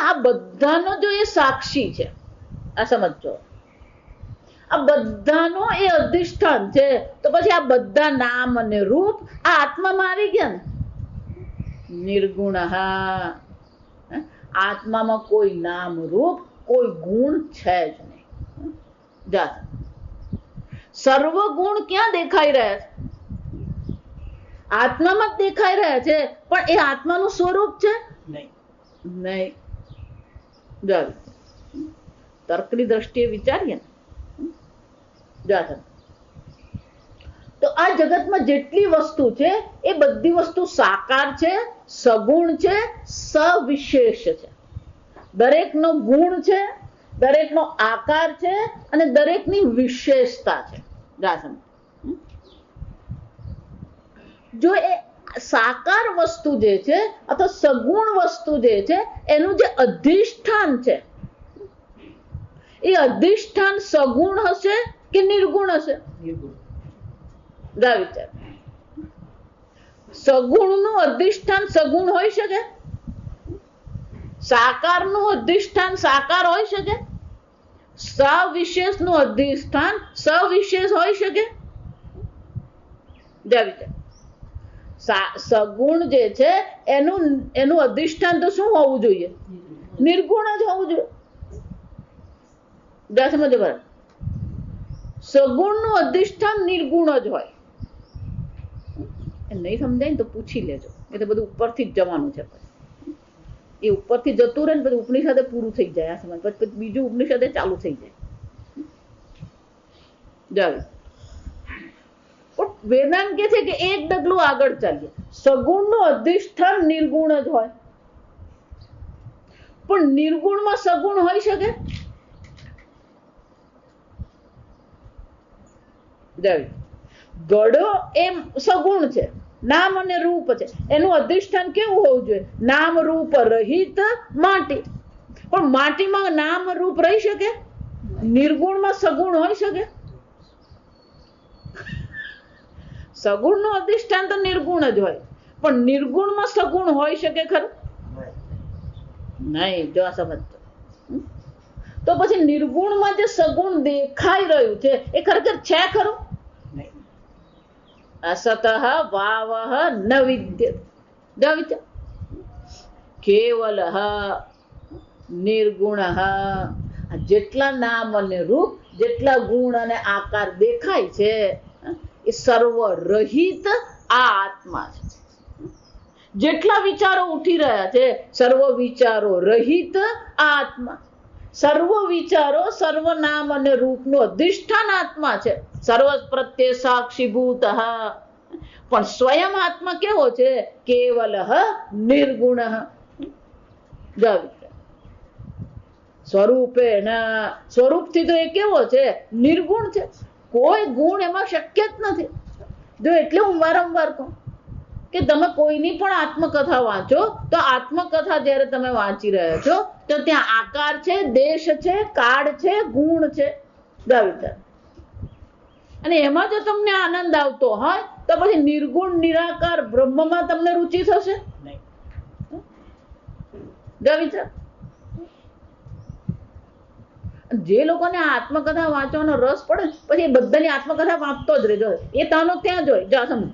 આ બધાનો જો એ સાક્ષી છે, આ સમજો, આ બધાનો એ અધિષ્ઠાન છે, તો પછી આ બધા નામ અને રૂપ આ આત્મામાં આવી ગયા ને. નિર્ગુણ. આત્મામાં કોઈ નામ રૂપ કોઈ ગુણ છે જ નહીં. સર્વ ગુણ ક્યાં દેખાઈ રહ્યા છે? આત્મામાં જ દેખાઈ રહ્યા છે. પણ એ આત્માનું સ્વરૂપ છે નહીં. તર્કની દ્રષ્ટિએ વિચારીએ ને, તો આ જગતમાં જેટલી વસ્તુ છે એ બધી વસ્તુ સાકાર છે, સગુણ છે, સવિશેષ છે. દરેકનો ગુણ છે, દરેકનો આકાર છે અને દરેકની વિશેષતા છે. જો એ સાકાર વસ્તુ જે છે અથવા સગુણ વસ્તુ જે છે એનું જે અધિષ્ઠાન છે એ અધિષ્ઠાન સગુણ હશે કે નિર્ગુણ હશે? વિચાર. સગુણનું અધિષ્ઠાન સગુણ હોઈ શકે? સાકારનું અધિષ્ઠાન સાકાર હોઈ શકે? સવિશેષનું અધિષ્ઠાન સવિશેષ હોઈ શકે? વિચાર. સગુણ જે છે એનું અધિષ્ઠાન તો શું હોવું જોઈએ? નિર્ગુણ જ હોવું જોઈએ. સમજો બરાબર. સગુણનું અધિષ્ઠાન નિર્ગુણ જ હોય. નહીં સમજાય ને તો પૂછી લેજો. એ તો બધું ઉપરથી જ જવાનું છે. એ ઉપરથી જતું રહે ને પછી ઉપનિષદે પૂરું થઈ જાય. આ સમજ પછી બીજું ઉપનિષદે ચાલુ થઈ જાય. વેદાંત કે છે કે એક ડગલું આગળ ચાલીએ. સગુણનું અધિષ્ઠાન નિર્ગુણ જ હોય, પણ નિર્ગુણમાં સગુણ હોઈ શકે? ઘડો એમ સગુણ છે, નામ અને રૂપ છે. એનું અધિષ્ઠાન કેવું હોવું જોઈએ? નામ રૂપ રહિત માટી. પણ માટીમાં નામ રૂપ રહી શકે? નિર્ગુણમાં સગુણ હોઈ શકે? સગુણનું અધિષ્ઠાન તો નિર્ગુણ જ હોય, પણ નિર્ગુણમાં સગુણ હોઈ શકે ખરું? નહીં. જો આ સમજતો તો પછી નિર્ગુણમાં જે સગુણ દેખાઈ રહ્યું છે એ ખરેખર છે ખરું? અસતઃ વાવઃ ન વિદ્યતે. કેવલઃ નિર્ગુણઃ. જેટલા નામ અને રૂપ, જેટલા ગુણ અને આકાર દેખાય છે એ સર્વ રહિત આ આત્મા છે. જેટલા વિચારો ઉઠી રહ્યા છે સર્વ વિચારો રહિત આ આત્મા. સર્વ વિચારો, સર્વ નામ અને રૂપનું અધિષ્ઠાન આત્મા છે. સર્વ પ્રત્યે સાક્ષીભૂત. પણ સ્વયં આત્મા કેવો છે? કેવલ નિર્ગુણ. સ્વરૂપથી તો એ કેવો છે? નિર્ગુણ છે. કોઈ ગુણ એમાં શક્ય જ નથી. જો એટલે હું વારંવાર કહું કે તમે કોઈની પણ આત્મકથા વાંચો તો આત્મકથા જ્યારે તમે વાંચી રહ્યા છો તો ત્યાં આકાર છે, દેશ છે, કાળ છે, ગુણ છે. અને એમાં જો તમને આનંદ આવતો હોય તો પછી નિર્ગુણ નિરાકાર બ્રહ્મમાં તમને રુચિ થશે? વિચાર. જે લોકોને આત્મકથા વાંચવાનો રસ પડે પછી એ બધાની આત્મકથા વાંચતો જ રહેજો. એ તાનો ત્યાં જ હોય. જા સમજ.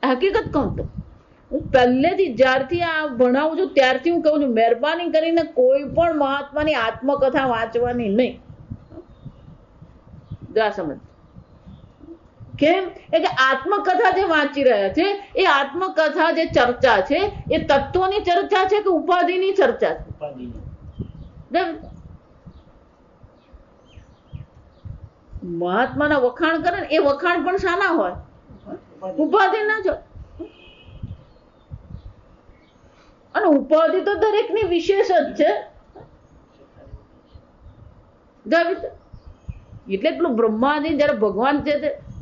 હકીકત કહું તો હું પહેલેથી જ્યારથી આ ભણાવું છું ત્યારથી હું કહું છું મહેરબાની કરીને કોઈ પણ મહાત્માની આત્મકથા વાંચવાની નહીં. જા સમજ. કેમ? કે આત્મકથા જે વાંચી રહ્યા છે એ આત્મકથા જે ચર્ચા છે એ તત્વોની ચર્ચા છે કે ઉપાધિની ચર્ચા છે? મહાત્માના વખાણ કરે ને એ વખાણ પણ શાના હોય? ઉપાધિ ના જ. અને ઉપાધિ તો દરેકની વિશેષ જ છે. એટલે પેલું બ્રહ્માજી જયારે ભગવાન છે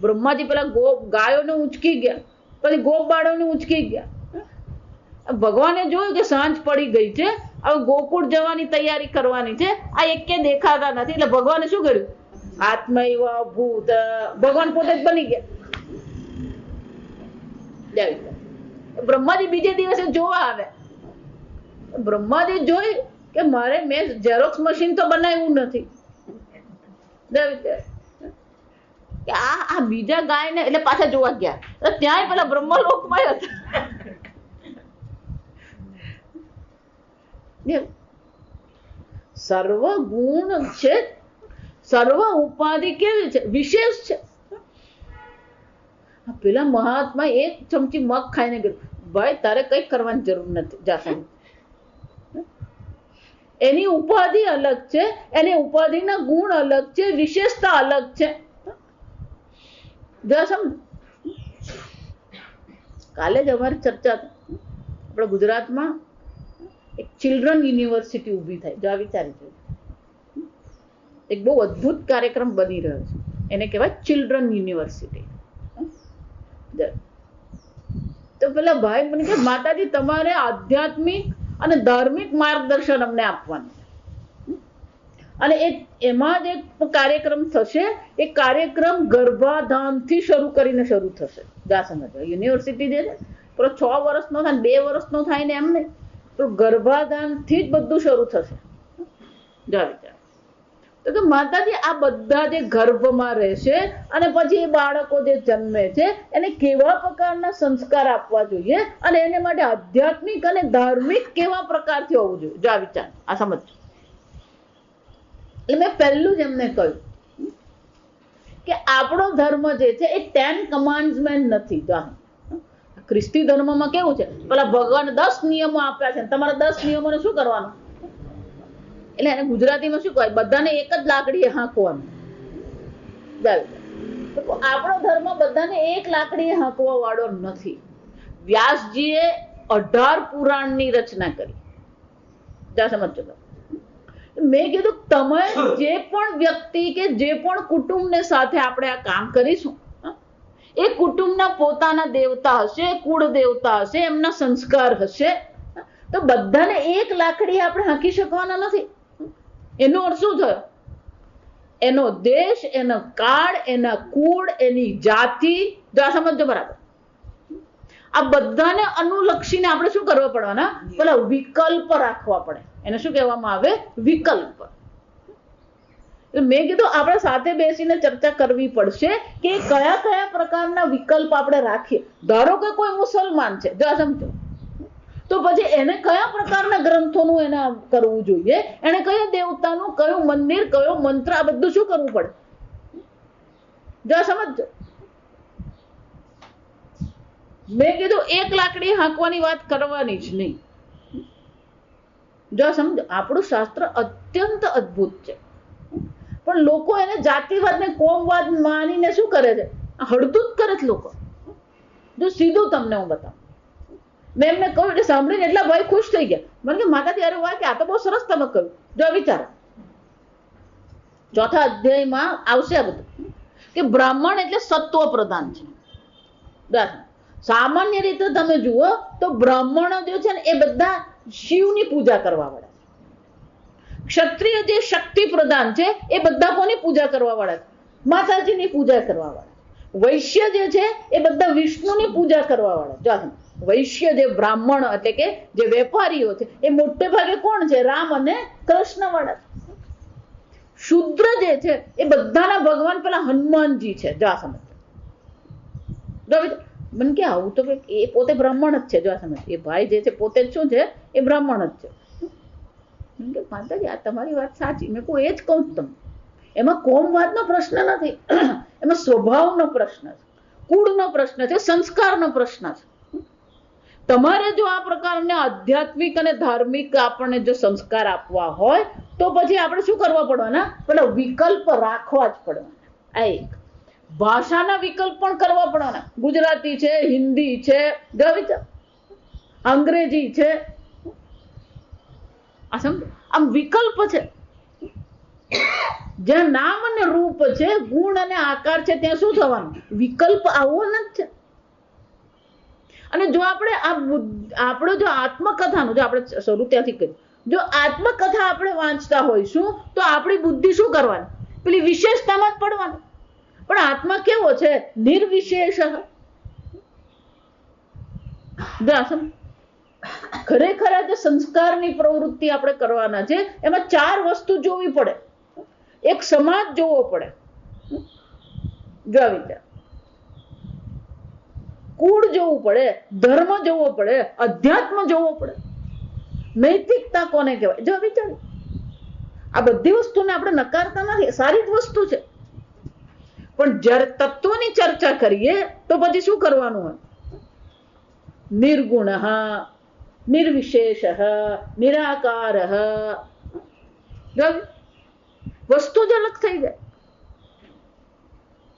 બ્રહ્માજી પેલા ગાયોને ઉંચકી ગયા, પછી ગોપ બાળોને ઉંચકી ગયા. ભગવાને જોયું કે સાંજ પડી ગઈ છે, હવે ગોકુળ જવાની તૈયારી કરવાની છે, આ એકે દેખાતા નથી. એટલે ભગવાને શું કર્યું? આત્મૈવ ભૂત. ભગવાન પોતે જ બની ગયા. બ્રહ્માજી બીજે દિવસે જોવા આવે. બ્રહ્માજી જોઈ કે મેં ઝેરોક્સ મશીન તો બનાવ્યું નથી. આ બીજા ગાય ને એટલે પાછા જોવા ગયા. ત્યાંય પેલા બ્રહ્મલોકમાં હતા. સર્વ ગુણ છે, સર્વ ઉપાધિ કેવી છે? વિશેષ છે. પેલા મહાત્મા એક ચમચી મગ ખાઈને ગયું. ભાઈ તારે કઈ કરવાની જરૂર નથી. જાસા. એની ઉપાધિ અલગ છે, એની ઉપાધિના ગુણ અલગ છે, વિશેષતા અલગ છે. કાલે જ અમારી ચર્ચા આપણા ગુજરાતમાં એક ચિલ્ડ્રન યુનિવર્સિટી ઊભી થાય. જો આ વિચારી છે, એક બહુ અદ્ભુત કાર્યક્રમ બની રહ્યો છે. એને કહેવાય ચિલ્ડ્રન યુનિવર્સિટી. તો પેલા ભાઈ મને કે માતાજી તમારે આધ્યાત્મિક અને ધાર્મિક માર્ગદર્શન અમને આપવાનું, અને એમાં જ એક કાર્યક્રમ થશે. એ કાર્યક્રમ ગર્ભાધાનથી શરૂ કરીને શરૂ થશે. જા સમજવા, યુનિવર્સિટી જે છે પેલો 6 વર્ષનો થાય 2 વર્ષનો થાય ને એમ નહીં, તો ગર્ભાધાનથી જ બધું શરૂ થશે. જા વિચાર તો કે માતાજી આ બધા જે ગર્ભમાં રહેશે અને પછી એ બાળકો જે જન્મે છે એને કેવા પ્રકારના સંસ્કાર આપવા જોઈએ, અને એને માટે આધ્યાત્મિક અને ધાર્મિક કેવા પ્રકારથી હોવું જોઈએ. જા વિચાર આ સમજ. એટલે મેં પહેલું જ એમને કહ્યું કે આપણો ધર્મ જે છે એ 10 કમાન્ડમેન્ટ નથી. ખ્રિસ્તી ધર્મમાં કેવું છે, પેલા ભગવાન 10 નિયમો આપ્યા છે, તમારા 10 નિયમોને શું કરવાનું, એટલે એને ગુજરાતીમાં શું કહેવાય, બધાને એક જ લાકડીએ હાંકવાનું. આપણો ધર્મ બધાને એક લાકડીએ હાંકવા વાળો નથી. વ્યાસજીએ 18 પુરાણની રચના કરી. જા સમજો. મેં કીધું તમે જે પણ વ્યક્તિ કે જે પણ કુટુંબને સાથે આપણે આ કામ કરીશું, એ કુટુંબના પોતાના દેવતા હશે, કુળ દેવતા હશે, એમના સંસ્કાર હશે, તો બધાને એક લાકડી આપણે હાંકી શકવાના નથી. એનો અર્થ શું થયો, એનો દેશ, એનો કાળ, એના કુળ, એની જાતિ, જો આ સમજો બરાબર. આ બધાને અનુલક્ષીને આપણે શું કરવા પડવાના, પેલા વિકલ્પ રાખવા પડે. એને શું કહેવામાં આવે, વિકલ્પ. મેં કીધું આપણે સાથે બેસીને ચર્ચા કરવી પડશે કે કયા કયા પ્રકારના વિકલ્પ આપણે રાખીએ. ધારો કે કોઈ મુસલમાન છે, જો સમજો, તો પછી એને કયા પ્રકારના ગ્રંથોનું એને કરવું જોઈએ, એને કયા દેવતાનું, કયું મંદિર, કયો મંત્ર, આ બધું શું કરવું પડે. જો સમજો. મેં કીધું એક લાકડી હાંકવાની વાત કરવાની જ નહીં. જો સમજો, આપણું શાસ્ત્ર અત્યંત અદ્ભુત છે, પણ લોકો એને જાતિવાદ ને કોમવાદ માનીને શું કરે છે, હળતું જ કરે છે લોકો. જો સીધું તમને હું બતાવું, મેં એમને કહ્યું એટલે સાંભળીને એટલા ભાઈ ખુશ થઈ ગયા. મને કે માતાજી અરે વાહ, કે આ તો બહુ સરસ તમે કહ્યું. જો વિચારો, 4થા અધ્યાયમાં આવશે આ બધું કે બ્રાહ્મણ એટલે સત્વ પ્રધાન છે. સામાન્ય રીતે તમે જુઓ તો બ્રાહ્મણો જે છે ને એ બધા શિવની પૂજા કરવા વાળા. ક્ષત્રિય જે શક્તિ પ્રધાન છે એ બધા કોની પૂજા કરવા વાળા, માતાજીની પૂજા કરવા વાળા. વૈશ્ય જે છે એ બધા વિષ્ણુની પૂજા કરવા વાળા. વૈશ્ય જે બ્રાહ્મણ એટલે કે જે વેપારીઓ છે એ મોટે ભાગે કોણ છે, રામ અને કૃષ્ણ વાળા. શુદ્ર જે છે એ બધાના ભગવાન પેલા હનુમાનજી છે. જો સમજ, મને કે આવું તો એ પોતે બ્રાહ્મણ જ છે. જો સમજ, એ ભાઈ જે છે પોતે જ શું છે, એ બ્રાહ્મણ જ છે. કે માતાજી આ તમારી વાત સાચી. મેં કહું એ જ કહું છું તમને, એમાં કોમવાદનો પ્રશ્ન નથી, એમાં સ્વભાવનો પ્રશ્ન છે, કુળનો પ્રશ્ન છે, સંસ્કારનો પ્રશ્ન છે. તમારે જો આ પ્રકારના આધ્યાત્મિક અને ધાર્મિક આપણને જો સંસ્કાર આપવા હોય તો પછી આપણે શું કરવા પડવાના, પેલા વિકલ્પ રાખવા જ પડવાના. આ એક ભાષાના વિકલ્પ પણ કરવા પડવાના. ગુજરાતી છે, હિન્દી છે, અંગ્રેજી છે, આ સમજો, આમ વિકલ્પ છે. જ્યાં નામ અને રૂપ છે, ગુણ અને આકાર છે, ત્યાં શું થવાનું, વિકલ્પ આવવાનો જ છે. અને જો આપણે આપણો જો આત્મકથાનું, જો આપણે શરૂ ત્યાંથી કર્યું, જો આત્મકથા આપણે વાંચતા હોઈશું તો આપણી બુદ્ધિ શું કરવાની, પેલી વિશેષતામાં જ પડવાની. પણ આત્મા કેવો છે, નિર્વિશેષ. ખરેખર જે સંસ્કારની પ્રવૃત્તિ આપણે કરવાના છે એમાં 4 વસ્તુ જોવી પડે. એક સમાજ જોવો પડે, જો વિચાર, કુળ જોવું પડે, ધર્મ જોવો પડે, અધ્યાત્મ જોવો પડે, નૈતિકતા કોને કહેવાય. જો વિચાર, આ બધી વસ્તુને આપણે નકારતા નથી, સારી જ વસ્તુ છે. પણ જ્યારે તત્વની ચર્ચા કરીએ તો પછી શું કરવાનું હોય, નિર્ગુણ, નિર્વિશેષ, નિરાકાર, વસ્તુ જ અલગ થઈ જાય.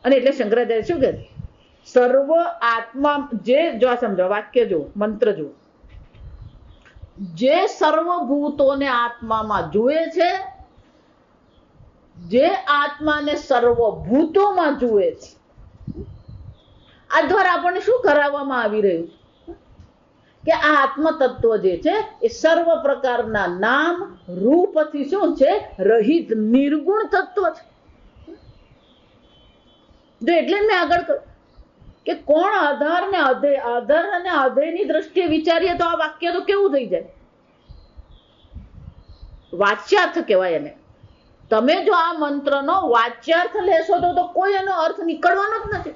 અને એટલે શંકરાચાર્ય શું કહે, સર્વ આત્મા જે, જો સમજો વાક્ય જો, મંત્ર જો, જે સર્વભૂતોને આત્મામાં જુએ છે, જે આત્માને સર્વભૂતોમાં જુએ છે, આ દ્વારા આપણને શું કરાવવામાં આવી રહ્યું, કે આ આત્મ તત્વ જે છે એ સર્વ પ્રકારના નામ રૂપથી શું છે? રહિત નિર્ગુણ તત્વ છે. જો એટલે મેં આગળ કહ્યું કે કોણ આધાર ને આધાર અને અધેયની દ્રષ્ટિએ વિચારીએ તો આ વાક્ય તો કેવું થઈ જાય? વાચ્યાર્થ કહેવાય એને. તમે જો આ મંત્રનો વાચ્યાર્થ લેશો તો કોઈ એનો અર્થ નીકળવાનો જ નથી.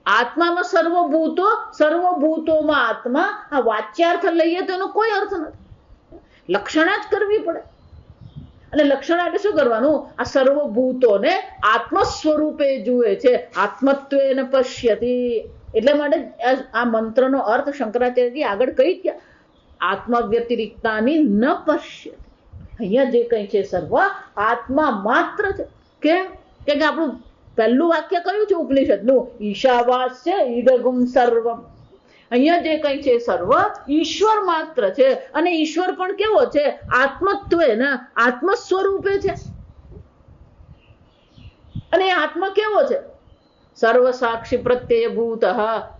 આત્મામાં સર્વભૂતો, સર્વભૂતોમાં આત્મા, આ વાચ્યાર્થ લઈએ તો એનો કોઈ અર્થ નથી. લક્ષણા જ કરવી પડે. અને લક્ષણ એટલે શું કરવાનું? આ સર્વભૂતોને આત્મ સ્વરૂપે જુએ છે. આત્મત્વેન પશ્યતિ. એટલે માટે આ મંત્રનો અર્થ શંકરાચાર્યજી આગળ કહી ગયા, આત્મા વ્યતિરિક્તાની ન પશ્યતિ. અહીંયા જે કઈ છે સર્વ આત્મા માત્ર છે. કેમ? કે આપણું પહેલું વાક્ય કયું છે ઉપનિષદનું? ઈશાવાસ્ય ઈદગુમ સર્વમ. અહીંયા જે કઈ છે સર્વ ઈશ્વર માત્ર છે. અને ઈશ્વર પણ કેવો છે? આત્મત્વેન, આત્મ સ્વરૂપે છે. અને આત્મા કેવો છે? સર્વ સાક્ષી પ્રત્યયભૂત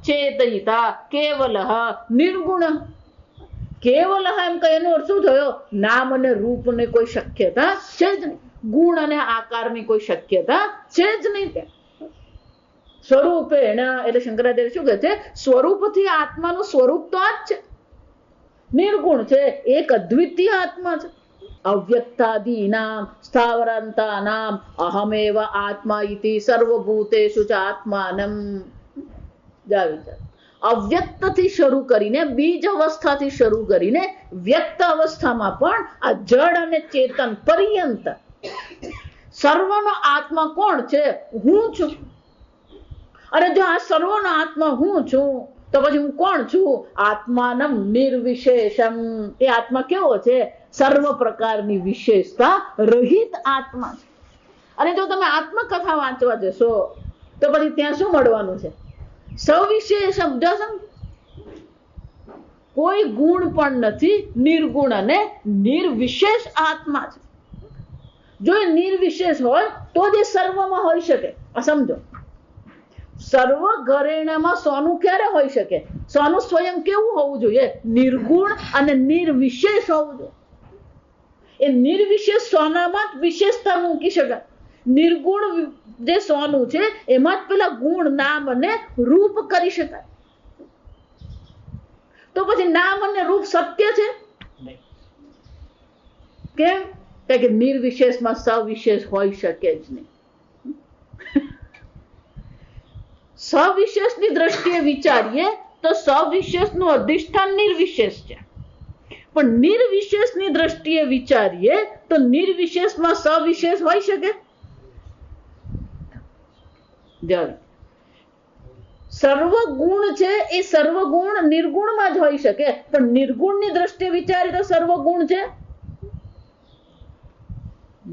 ચેતયિતા કેવલ નિર્ગુણ. કેવલ એમ કહે એનો અર્થ શું થયો? નામ અને રૂપને કોઈ શક્યતા છે જ નહીં. ગુણ અને આકારની કોઈ શક્યતા છે જ નહીં. ત્યાં સ્વરૂપેણ એટલે શંકરાચાર્ય શું કહે છે? સ્વરૂપથી આત્માનું સ્વરૂપ તો આ જ છે, નિર્ગુણ છે, એક અદ્વિતીય આત્મા છે. અવ્યક્તાદીનામ સ્થાવરાંતાનામ અહમેવ આત્મા ઇતિ સર્વભૂતેષુ ચ આત્માનમ. અવ્યક્તથી શરૂ કરીને, બીજ અવસ્થાથી શરૂ કરીને વ્યક્ત અવસ્થામાં પણ આ જડ અને ચેતન પર્યંત સર્વનો આત્મા કોણ છે? હું છું. અને જો આ સર્વનો આત્મા હું છું તો પછી હું કોણ છું? આત્માનમ નિર્વિશેષમ. એ આત્મા કેવો છે? સર્વ પ્રકારની વિશેષતા રહિત આત્મા છે. અને જો તમે આત્મકથા વાંચવા જશો તો પછી ત્યાં શું મળવાનું છે? સવિશેષમ. કોઈ ગુણ પણ નથી, નિર્ગુણ અને નિર્વિશેષ આત્મા છે. જો એ નિર્વિશેષ હોય તો જ એ સર્વમાં હોઈ શકે. સમજો, સર્વ ઘરેણામાં સોનું ક્યારે હોઈ શકે? સોનું સ્વયં કેવું હોવું જોઈએ? નિર્ગુણ અને નિર્વિશેષ હોવું જોઈએ. એ નિર્વિશેષ સોનામાં જ વિશેષતા મૂકી શકાય. નિર્ગુણ જે સોનું છે એમાં જ પેલા ગુણ, નામ અને રૂપ કરી શકાય. તો પછી નામ અને રૂપ સત્ય છે? કેમ? કે નિર્વિશેષમાં સવિશેષ હોઈ શકે જ નહીં. સવિશેષની દ્રષ્ટિએ વિચારીએ તો સવિશેષનું અધિષ્ઠાન નિર્વિશેષ છે. પણ નિર્વિશેષની દ્રષ્ટિએ વિચારીએ તો નિર્વિશેષમાં સવિશેષ હોઈ શકે? સર્વ ગુણ છે એ સર્વ ગુણ નિર્ગુણમાં જ હોઈ શકે. પણ નિર્ગુણની દ્રષ્ટિએ વિચારીએ તો સર્વ ગુણ છે?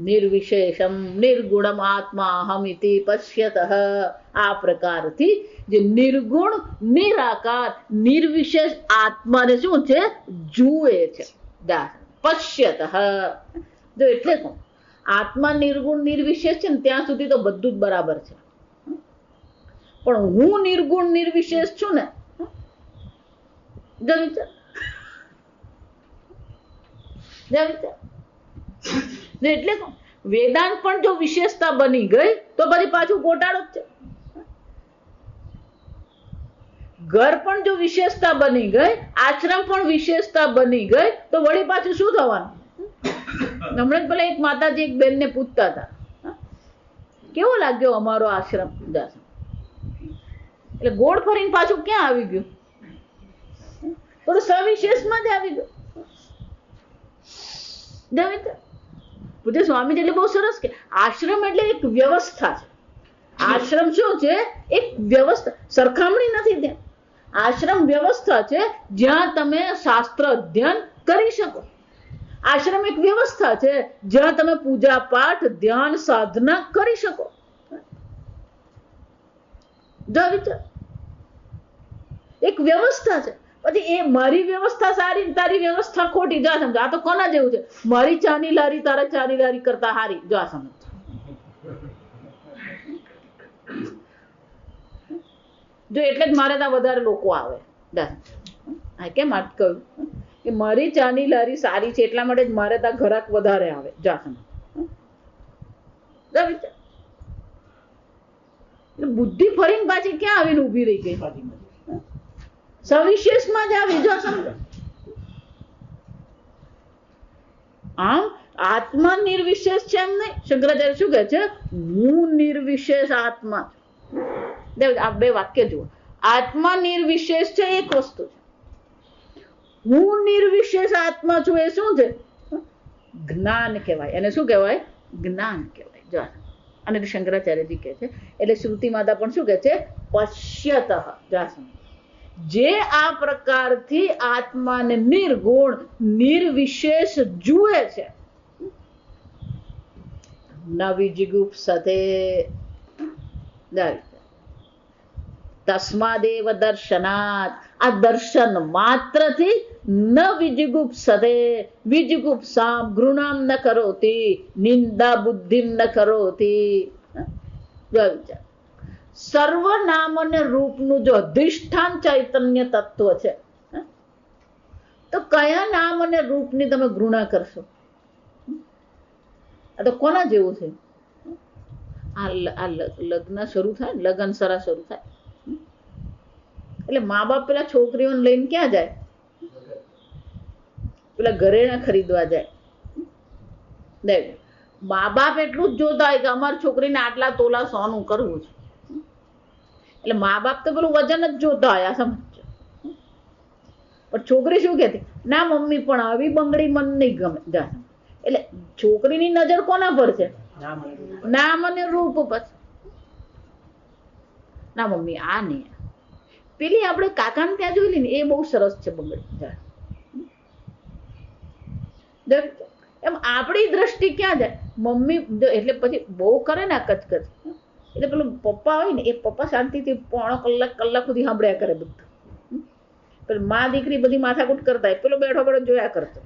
નિર્વિશેષમ નિર્ગુણમ આત્મા અહમિતિ પશ્યતઃ. આ પ્રકારથી જે નિર્ગુણ, નિરાકાર, નિર્વિશેષ આત્માને શું છે? જુએ છે. પશ્યતઃ. જો એટલે કહું, આત્મા નિર્ગુણ નિર્વિશેષ છે ને ત્યાં સુધી તો બધું જ બરાબર છે. પણ હું નિર્ગુણ નિર્વિશેષ છું ને, એટલે વેદાંત પણ જો વિશેષતા બની ગઈ તો પછી પાછું ગોટાળો જ છે. ઘર પણ જો વિશેષતા બની ગઈ, આશ્રમ પણ વિશેષતા બની ગઈ તો વળી પાછું શું થવાનું? હમણાં જ પેલા એક માતાજી એક બેન ને પૂછતા હતા, કેવો લાગ્યો અમારો આશ્રમ? એટલે ગોળ ફરીને પાછું ક્યાં આવી ગયું? થોડું સવિશેષમાં જ આવી ગયું. પૂજ્ય સ્વામી એટલે બહુ સરસ કે આશ્રમ એટલે એક વ્યવસ્થા છે. આશ્રમ શું છે? એક વ્યવસ્થા. સરખામણી નથી ત્યાં. આશ્રમ વ્યવસ્થા છે જ્યાં તમે શાસ્ત્ર અધ્યયન કરી શકો. આશ્રમ એક વ્યવસ્થા છે જ્યાં તમે પૂજા પાઠ, ધ્યાન, સાધના કરી શકો. એક વ્યવસ્થા છે. પછી એ મારી વ્યવસ્થા સારી, તારી વ્યવસ્થા ખોટી. જા સમજ. આ તો કોના જેવું છે? મારી ચાની લારી તારા ચાની લારી કરતા હારી. જા સમજ. જો એટલે જ મારે ત્યાં વધારે લોકો આવે. હા કેમ આટ કહ્યું કે મારી ચાની લારી સારી છે એટલા માટે જ મારે ત્યાં ઘરાક વધારે આવે. બુદ્ધિ ફરીને પાછી ક્યાં આવીને ઉભી રહી ગઈ? સવિશેષમાં જ આવી. જો સમજો આમ આત્મા નિર્વિશેષ છે એમ નહીં. શંકરાચાર્ય શું કહે છે? હું નિર્વિશેષ આત્મા. આ બે વાક્ય જુઓ. આત્મા નિર્વિશેષ છે એક વસ્તુ છે. હું નિર્વિશેષ આત્મા છું એ શું છે? જ્ઞાન કહેવાય. એને શું કહેવાય? જ્ઞાન કહેવાય. જો અને શંકરાચાર્યજી કહે છે એટલે શ્રુતિ માતા પણ શું કહે છે? પશ્યતઃ. જે આ પ્રકારથી આત્માને નિર્ગુણ નિર્વિશેષ જુએ છે નવિજિગુપ્સતે તસ્માદેવ દર્શનાત. આ દર્શન માત્રથી ન વિજિગુપ્સતે વિજિગુપ્સામ ઘૃણામ ન કરોતી નિંદા બુદ્ધિમ ન કરોતી. સર્વનામ અને રૂપનું જો અધિષ્ઠાન ચૈતન્ય તત્વ છે તો કયા નામ અને રૂપની તમે ઘૃણા કરશો? આ તો કોના જેવું છે? આ લગ્ન શરૂ થાય, લગ્ન સરા શરૂ થાય એટલે મા બાપ પેલા છોકરીઓને લઈને ક્યાં જાય? પેલા ઘરેણા ખરીદવા જાય. મા બાપ એટલું જ જોતા હોય કે અમારી છોકરીને આટલા તોલા સોનું કરવું છે એટલે મા બાપ તો પેલું વજન જ જોતા હોય. આ સમજો. પણ છોકરી શું કહેતી? ના મમ્મી પણ આવી બંગડી મને નહીં ગમે. એટલે છોકરીની નજર કોના પર છે? નામ અને રૂપ પર. ના મમ્મી આ નહીં. પેલી આપણે કાકાને ત્યાં જોઈ ને એ બહુ સરસ છે બંગડી. એમ આપણી દ્રષ્ટિ ક્યાં જાય? મમ્મી એટલે પછી બહુ કરે ને આ કચકચ એટલે પેલું પપ્પા હોય ને એ પપ્પા શાંતિથી પોણો કલાક સુધી સાંભળ્યા કરે બધું. પેલું મા દીકરી બધી માથાકૂટ કરતા હોય, પેલો બેઠો બેઠો જોયા કરતો.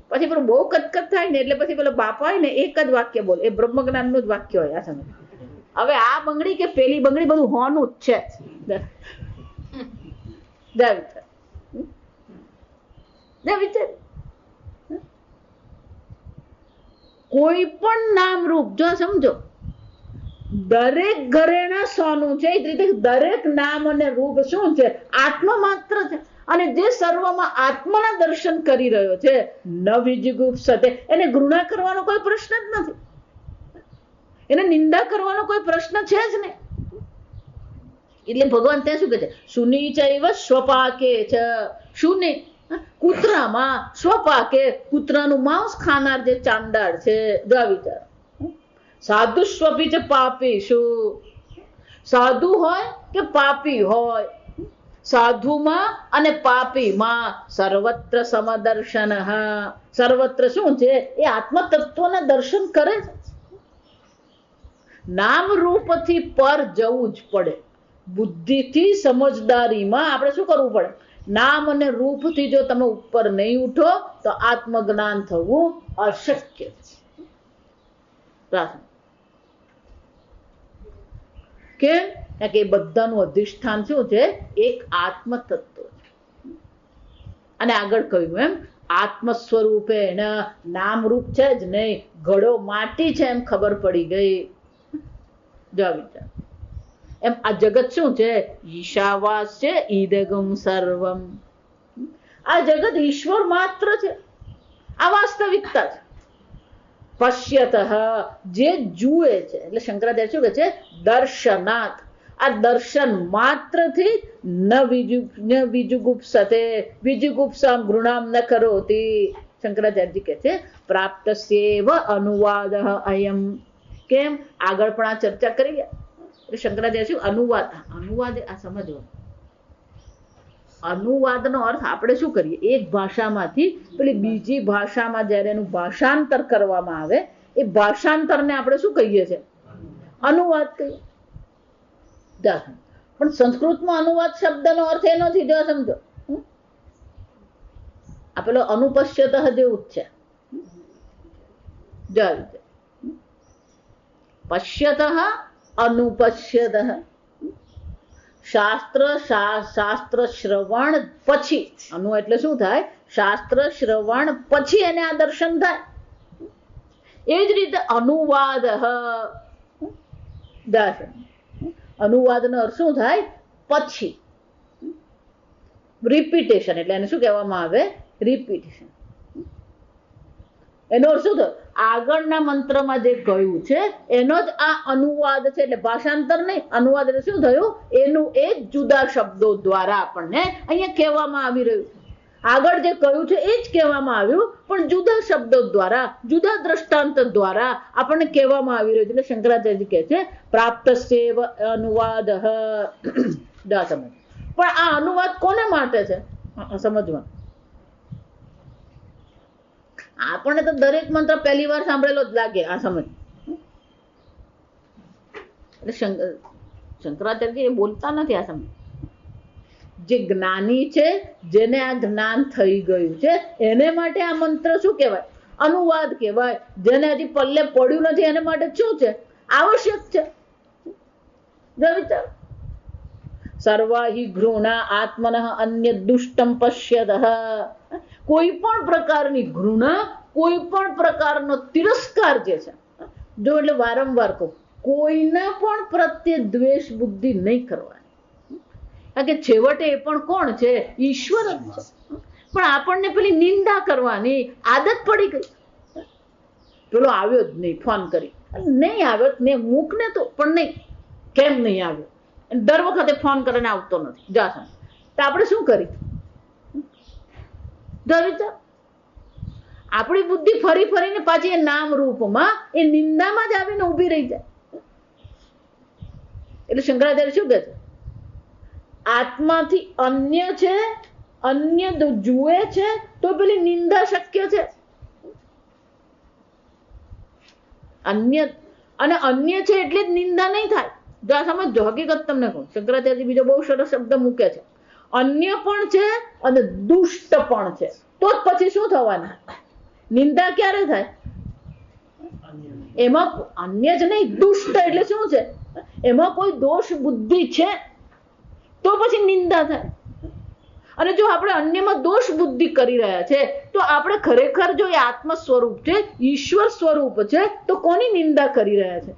પછી પેલું બહુ કચકચ થાય ને એટલે પછી પેલો બાપા હોય ને એક જ વાક્ય બોલે. એ બ્રહ્મજ્ઞાનનું જ વાક્ય હોય. આ સમય હવે આ બંગડી કે પેલી બંગડી બધું હોનું જ છે. કોઈ પણ નામ રૂપ જો સમજો દરેક ઘરેણા સોનું છે એ રીતે દરેક નામ અને રૂપ શું છે? આત્મા માત્ર છે. અને જે સર્વમાં આત્માના દર્શન કરી રહ્યો છે ન વિજિગુપ્સતે એને ઘૃણા કરવાનો કોઈ પ્રશ્ન જ નથી. એને નિંદા કરવાનો કોઈ પ્રશ્ન છે જ નહીં. એટલે ભગવાન ત્યાં શું કહે છે? સુનીચૈવ સ્વપાકે છે. શું નહીં? કૂતરામાં સ્વપાકે કૂતરાનું માંસ ખાનાર જે ચાંડાળ છે. જો વિચાર સાધુ સ્વપી છે પાપી. શું સાધુ હોય કે પાપી હોય, સાધુમાં અને પાપીમાં સર્વત્ર સમદર્શન. સર્વત્ર શું છે? એ આત્મ તત્વના દર્શન કરે છે. નામ રૂપથી પર જવું જ પડે. બુદ્ધિથી સમજદારીમાં આપણે શું કરવું પડે? નામ અને રૂપથી જો તમે ઉપર નહીં ઉઠો તો આત્મજ્ઞાન થવું અશક્ય છે. કેમ? કે બધાનું અધિષ્ઠાન શું છે? એક આત્મ તત્વ છે. અને આગળ કહ્યું એમ આત્મ સ્વરૂપે નામ રૂપ છે જ નહીં, ઘડો માટી છે એમ ખબર પડી ગઈ. જો વિચાર એમ આ જગત શું છે? ઈશાવાસ છે. ઈદગમ સર્વમ. આ જગત ઈશ્વર માત્ર છે. આ વાસ્તવિકતા છે. પશ્યતઃ જે જુએ છે એટલે શંકરાચાર્ય શું કહે છે? દર્શનાત. આ દર્શન માત્રથી ન વિજુગુપ્સતે વિજુગુપ્સામ ઘૃણામ ન કરોતી. શંકરાચાર્યજી કહે છે પ્રાપ્તસ્યેવ અનુવાદ અયમ. કેમ? આગળ પણ આ ચર્ચા કરી ગયા. એટલે શંકરાચાર્ય શું અનુવાદ આ સમજવો. અનુવાદનો અર્થ આપણે શું કરીએ? એક ભાષામાંથી પેલી બીજી ભાષામાં જયારે એનું ભાષાંતર કરવામાં આવે એ ભાષાંતરને આપણે શું કહીએ છીએ? અનુવાદ કહીએ. પણ સંસ્કૃતમાં અનુવાદ શબ્દનો અર્થ એ નથી. જો સમજો આ પેલો અનુપશ્યત જેવું જ છે. પશ્યત અનુપશ્યત. શાસ્ત્ર શ્રવણ પછી, અનુ એટલે શું થાય? શાસ્ત્ર શ્રવણ પછી એને આ દર્શન થાય. એ જ રીતે અનુવાદ, દર્શન, અનુવાદનો અર્થ શું થાય? પછી. રિપીટેશન એટલે એને શું કહેવામાં આવે? રિપીટેશન. એનો અર્થ શું થયો? આગળના મંત્રમાં જે કહ્યું છે એનો જ આ અનુવાદ છે. એટલે ભાષાંતર નહીં, અનુવાદ એટલે શું થયું? એનું એ જ જુદા શબ્દો દ્વારા આપણને અહીંયા કહેવામાં આવી રહ્યું. આગળ જે કહ્યું છે એ જ કહેવામાં આવ્યું, પણ જુદા શબ્દો દ્વારા, જુદા દ્રષ્ટાંત દ્વારા આપણને કહેવામાં આવી રહ્યું છે. એટલે શંકરાચાર્યજી કહે છે પ્રાપ્તસ્યેવ અનુવાદ. સમજ. પણ આ અનુવાદ કોને માટે છે સમજવાનું. આપણને તો દરેક મંત્ર પહેલી વાર સાંભળેલો જ લાગે. આ સમજ. એટલે શંકરાચાર્ય એ બોલતા નથી. આ સમજ જે જ્ઞાની છે, જેને આ જ્ઞાન થઈ ગયું છે, એને માટે આ મંત્ર શું કહેવાય? અનુવાદ કહેવાય. જેને હજી પલ્લે પડ્યું નથી એને માટે શું છે? આવશ્યક છે. વિચાર. સર્વાહી ઘૃણા આત્મન અન્ય દુષ્ટમ પશ્યદ. કોઈ પણ પ્રકારની ઘૃણા, કોઈ પણ પ્રકારનો તિરસ્કાર જે છે, જો એટલે વારંવાર કહું, કોઈના પણ પ્રત્યે દ્વેષ બુદ્ધિ નહીં કરવાની. કારણ કે છેવટે એ પણ કોણ છે? ઈશ્વર જ છે. પણ આપણને પેલી નિંદા કરવાની આદત પડી ગઈ. પેલો આવ્યો જ નહીં, ફોન કરી નહીં આવ્યો ને, મૂક ને તો પણ નહીં, કેમ નહીં આવ્યો? દર વખતે ફોન કરીને આવતો નથી. જા તો આપણે શું કરી? વિચાર. આપણી બુદ્ધિ ફરી ફરીને પાછી એ નામ રૂપમાં, એ નિંદામાં જ આવીને ઉભી રહી જાય. એટલે શંકરાચાર્ય શું કહે છે? આત્માથી અન્ય છે, અન્ય જુએ છે તો પેલી નિંદા શક્ય છે. અન્ય અને અન્ય છે એટલે જ નિંદા નહીં થાય. જો આ સમજો, હકીકત તમને કહું, શંકરાચાર્ય બીજો બહુ સરસ શબ્દ મૂકે છે. અન્ય પણ છે અને દુષ્ટ પણ છે, તો જ પછી શું થવાનું? નિંદા ક્યારે થાય? એમાં અન્ય જ નહીં, દુષ્ટ એટલે શું છે? એમાં કોઈ દોષ બુદ્ધિ છે તો પછી નિંદા થાય. અને જો આપણે અન્યમાં દોષ બુદ્ધિ કરી રહ્યા છે તો આપણે ખરેખર જો એ આત્મ સ્વરૂપ છે, ઈશ્વર સ્વરૂપ છે, તો કોની નિંદા કરી રહ્યા છે?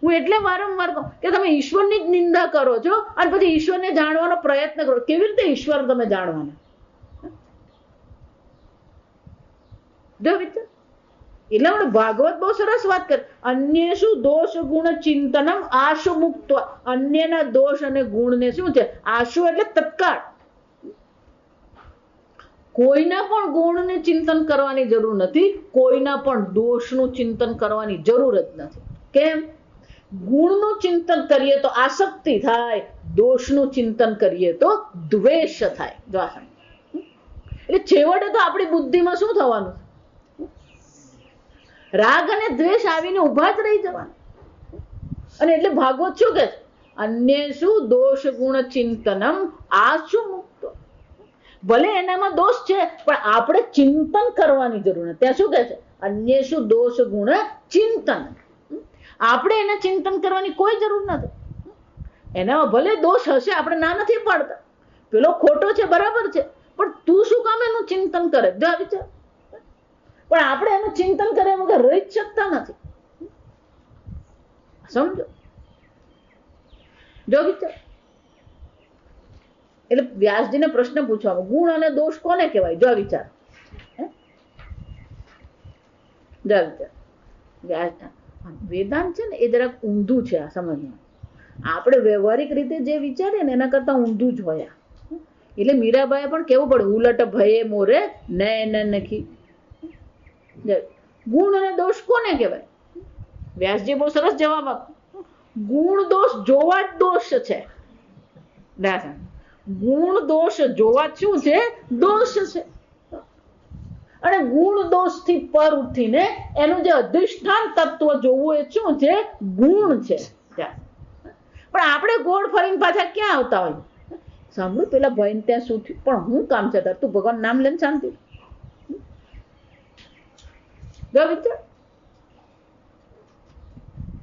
હું એટલે વારંવાર કહું કે તમે ઈશ્વરની જ નિંદા કરો છો અને પછી ઈશ્વરને જાણવાનો પ્રયત્ન કરો. કેવી રીતે ઈશ્વર તમે જાણવાના? જો વિચાર. એટલે આપણે ભાગવત બહુ સરસ વાત કરે. અન્ય શું દોષ ગુણ ચિંતનમ આશુ મુક્ત. અન્યના દોષ અને ગુણને શું છે? આશુ એટલે તત્કાળ. કોઈના પણ ગુણને ચિંતન કરવાની જરૂર નથી, કોઈના પણ દોષનું ચિંતન કરવાની જરૂર જ નથી. કેમ? ગુણનું ચિંતન કરીએ તો આસક્તિ થાય, દોષનું ચિંતન કરીએ તો દ્વેષ થાય. એટલે છેવટે તો આપણી બુદ્ધિમાં શું થવાનું? રાગ અને દ્વેષ આવીને ઉભા જ રહી જવાના. અને એટલે ભાગવત શું કે છે? અન્ય શું દોષ ગુણ ચિંતનમ આશુ મુક્ત. ભલે એનામાં દોષ છે પણ આપણે ચિંતન કરવાની જરૂર નથી. ત્યાં શું કે છે? અન્ય શું દોષ ગુણ ચિંતન. આપણે એને ચિંતન કરવાની કોઈ જરૂર નથી. એનામાં ભલે દોષ હશે, આપણે ના નથી પાડતા, પેલો ખોટો છે બરાબર છે, પણ તું શું કામ એનું ચિંતન કરે? જો વિચાર. પણ આપણે એનું ચિંતન કર્યા વગર રહી જ શકતા નથી. સમજો? જો વિચાર. એટલે વ્યાસજીને પ્રશ્ન પૂછવામાં, ગુણ અને દોષ કોને કહેવાય? જો વિચાર. જો વિચાર. વ્યાસ વેદાંત છે ને એ જરાક ઊંધું છે આ સમજમાં. આપણે વ્યવહારિક રીતે જે વિચારીએ ને એના કરતા ઊંધું જ હોય. એટલે મીરાબાઈએ પણ કેવું પડે, ઉલટ ભયે મોરે નયન નખી. ગુણ અને દોષ કોને કહેવાય? વ્યાસજી બહુ સરસ જવાબ આપ્યો. ગુણ દોષ જોવા જ દોષ છે. ગુણ દોષ જોવા શું છે? દોષ છે. અને ગુણ દોષ થી પર ઉઠીને એનું જે અધિષ્ઠાન તત્વ જોવું એ શું છે? ગુણ છે. પણ આપણે ગોળ ફરીને પાછા ક્યાં આવતા હોય? સાંભળું પેલા ભાઈ ત્યાં શું થયું, પણ હું કામ છે તાર? તું ભગવાન નામ લઈને શાંતિ.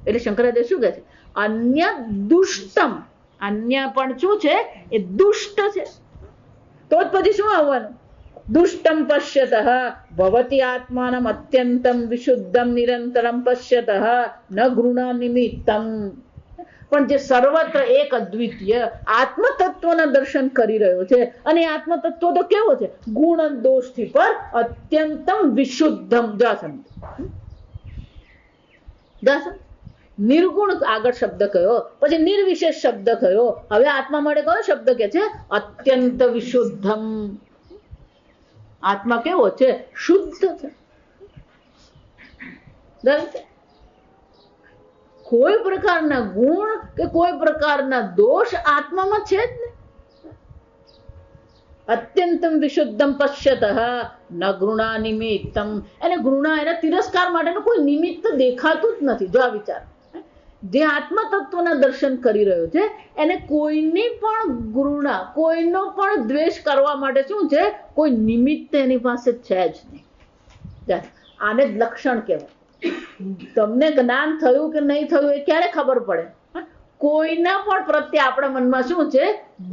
એટલે શંકરાચાર્ય શું કહે છે? અન્ય દુષ્ટમ. અન્ય પણ શું છે? એ દુષ્ટ છે. તો જ પછી શું આવવાનું? દુષ્ટમ પશ્યતઃ ભવતી આત્માનમ અત્યંતમ વિશુદ્ધમ નિરંતરમ પશ્યતઃ ન ઘૃણા નિમિત્તમ. પણ જે સર્વત્ર એક અદ્વિતીય આત્મતત્વના દર્શન કરી રહ્યો છે, અને આત્મતત્વ તો કેવો છે? ગુણ દોષથી પર અત્યંતમ વિશુદ્ધમ. નિર્ગુણ આગળ શબ્દ કયો, પછી નિર્વિશેષ શબ્દ કયો, હવે આત્મા માટે કયો શબ્દ કે છે? અત્યંત વિશુદ્ધમ. આત્મા કેવો છે? શુદ્ધ છે. કોઈ પ્રકારના ગુણ કે કોઈ પ્રકારના દોષ આત્મામાં છે જ ને. અત્યંતમ વિશુદ્ધમ પશ્યતઃ ન ઘૃણા નિમિત્તમ. એને ઘૃણા, એના તિરસ્કાર માટેનું કોઈ નિમિત્ત દેખાતું જ નથી. જો આ વિચાર, જે આત્મ તત્વના દર્શન કરી રહ્યો છે એને કોઈની પણ ઘૃણા, કોઈનો પણ દ્વેષ કરવા માટે શું છે? કોઈ નિમિત્ત એની પાસે છે જ નહીં. આને જ લક્ષણ કહેવાય. તમને જ્ઞાન થયું કે નહીં થયું એ ક્યારે ખબર પડે? કોઈના પણ પ્રત્યે આપણા મનમાં શું છે?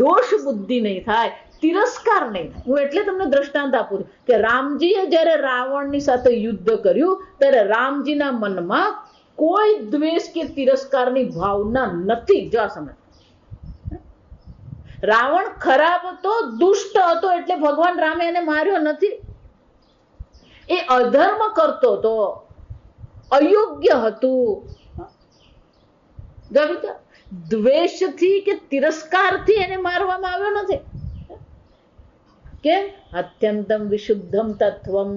દોષ બુદ્ધિ નહીં થાય, તિરસ્કાર નહીં થાય. હું એટલે તમને દ્રષ્ટાંત આપું છું કે રામજીએ જ્યારે રાવણની સાથે યુદ્ધ કર્યું ત્યારે રામજીના મનમાં કોઈ દ્વેષ કે તિરસ્કારની ભાવના નથી. જો સમજ, રાવણ ખરાબ હતો, દુષ્ટ હતો, એટલે ભગવાન રામે એને માર્યો નથી. એ અધર્મ કરતો હતો, અયોગ્ય હતું. દ્વેષથી કે તિરસ્કારથી એને મારવામાં આવ્યો નથી. કેમ? અત્યંતમ વિશુદ્ધમ તત્વમ.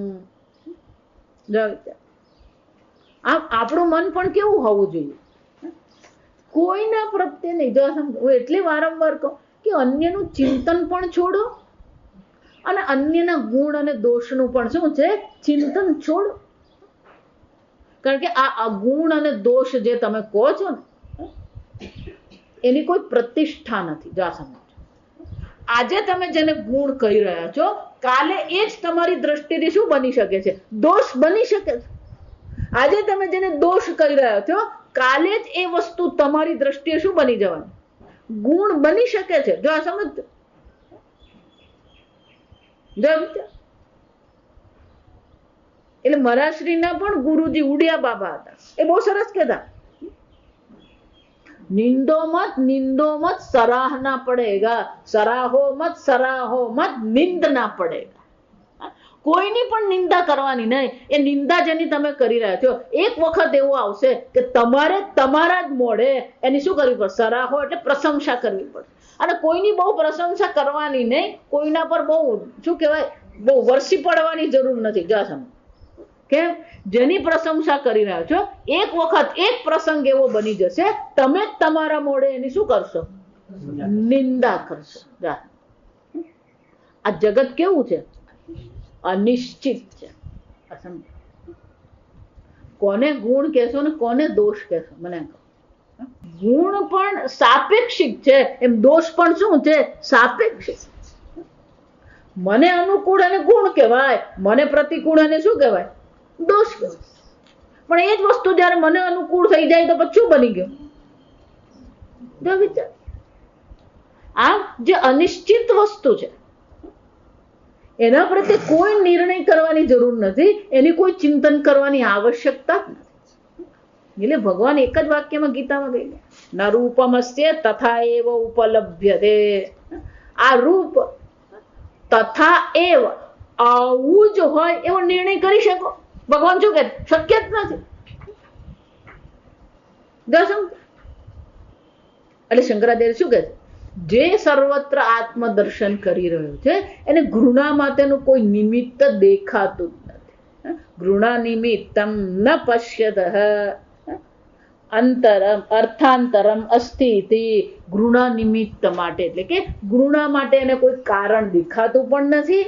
આમ આપણું મન પણ કેવું હોવું જોઈએ? કોઈના પ્રત્યે નહીં. જો હું એટલે વારંવાર કહું કે અન્યનું ચિંતન પણ છોડો, અને અન્યના ગુણ અને દોષનું પણ શું છે? ચિંતન છોડો. કારણ કે આ અગુણ અને દોષ જે તમે કહો છો ને, એની કોઈ પ્રતિષ્ઠા નથી. જો સમજો, આજે તમે જેને ગુણ કહી રહ્યા છો, કાલે એ જ તમારી દ્રષ્ટિથી શું બની શકે છે? દોષ બની શકે છે. આજે તમે જેને દોષ કહી રહ્યા છો, કાલે જ એ વસ્તુ તમારી દ્રષ્ટિએ શું બની જવાની? ગુણ બની શકે છે. જો આ સમજ, એટલે મરાશ્રીના પણ ગુરુજી ઉડિયા બાબા હતા. એ બહુ સરસ કહેતા, નિંદો મત સરાહના પડેગા, સરાહો મત નિંદના પડેગા. કોઈની પણ નિંદા કરવાની નહીં. એ નિંદા જેની તમે કરી રહ્યા છો, એક વખત એવું આવશે કે તમારે તમારા જ મોઢે એની શું કરવી પડે? સરાહો એટલે પ્રશંસા કરવી પડે. અને કોઈની બહુ પ્રશંસા કરવાની નહીં, કોઈના પર બહુ શું કહેવાય, બહુ વરસી પડવાની જરૂર નથી. જો સમજ, કેમ? જેની પ્રશંસા કરી રહ્યા છો, એક વખત એક પ્રસંગ એવો બની જશે, તમે જ તમારા મોઢે એની શું કરશો? નિંદા કરશો. આ જગત કેવું છે? અનિશ્ચિત છે. કોને ગુણ કહેશો ને કોને દોષ કહેશો? મને કહો. ગુણ પણ સાપેક્ષિક છે, એમ દોષ પણ શું છે? સાપેક્ષિક. મને અનુકૂળ અને ગુણ કહેવાય, મને પ્રતિકૂળ અને શું કહેવાય? દોષ કહેવાય. પણ એ જ વસ્તુ જયારે મને અનુકૂળ થઈ જાય તો પછી શું બની ગયું? વિચાર. આ જે અનિશ્ચિત વસ્તુ છે એના પ્રત્યે કોઈ નિર્ણય કરવાની જરૂર નથી, એની કોઈ ચિંતન કરવાની આવશ્યકતા નથી. એટલે ભગવાન એક જ વાક્યમાં ગીતામાં કહી ગયા, ન રૂપમસ્ય તથા એવ ઉપલભ્યતે. આ રૂપ તથા એવ, આવું જ હોય એવો નિર્ણય કરી શકો? ભગવાન શું કહે? શક્ય જ નથી. એટલે શંકરાચાર્ય શું કહે? જે સર્વત્ર આત્મદર્શન કરી રહ્યો છે એને ઘૃણા માટેનું કોઈ નિમિત્ત દેખાતું જ નથી. ઘૃણા નિમિત્તમ ન પશ્યતઃ અંતરમ અર્થાંતરમ અસ્તિ ઇતિ. ઘૃણા નિમિત્ત માટે એટલે કે ઘૃણા માટે એને કોઈ કારણ દેખાતું પણ નથી.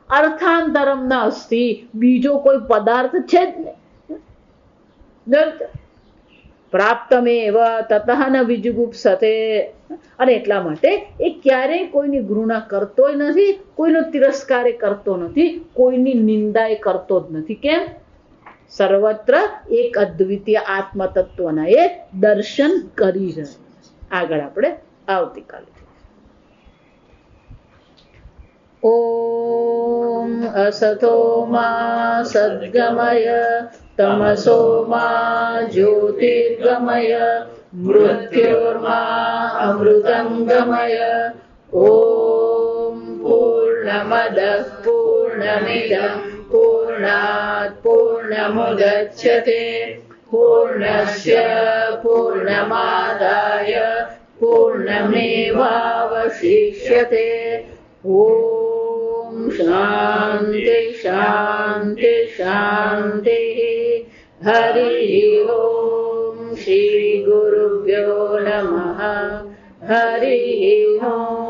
અર્થાંતરમ ન અસ્તિ, બીજો કોઈ પદાર્થ છે જ નહીં. પ્રાપ્તમેવ તતઃ ન વિજુગુપ્સતે. અને એટલા માટે એ ક્યારેય કોઈની ઘૃણા કરતોય નથી, કોઈનો તિરસ્કાર કરતો નથી, કોઈની નિંદા એ કરતો જ નથી. કેમ? સર્વત્ર એક અદ્વિતીય આત્મ તત્વના એ દર્શન કરી રહ્યા. આગળ આપણે આવતીકાલે. ઓમ અસતો મા સદ્ગમય તમસો મા જ્યોતિર્ગમય મૃત્યોર્મા અમૃતંગમય. ઓમ પૂર્ણમદ પૂર્ણમિદં પૂર્ણાત પૂર્ણમુદચ્યતે પૂર્ણસ્ય પૂર્ણમાદાય પૂર્ણમેવાવશિષ્યતે. ઓમ શાંતિ શાંતિ શાંતિ. હરિ ઓમ શ્રી ગુરુભ્યો નમઃ. હરિ ઓમ.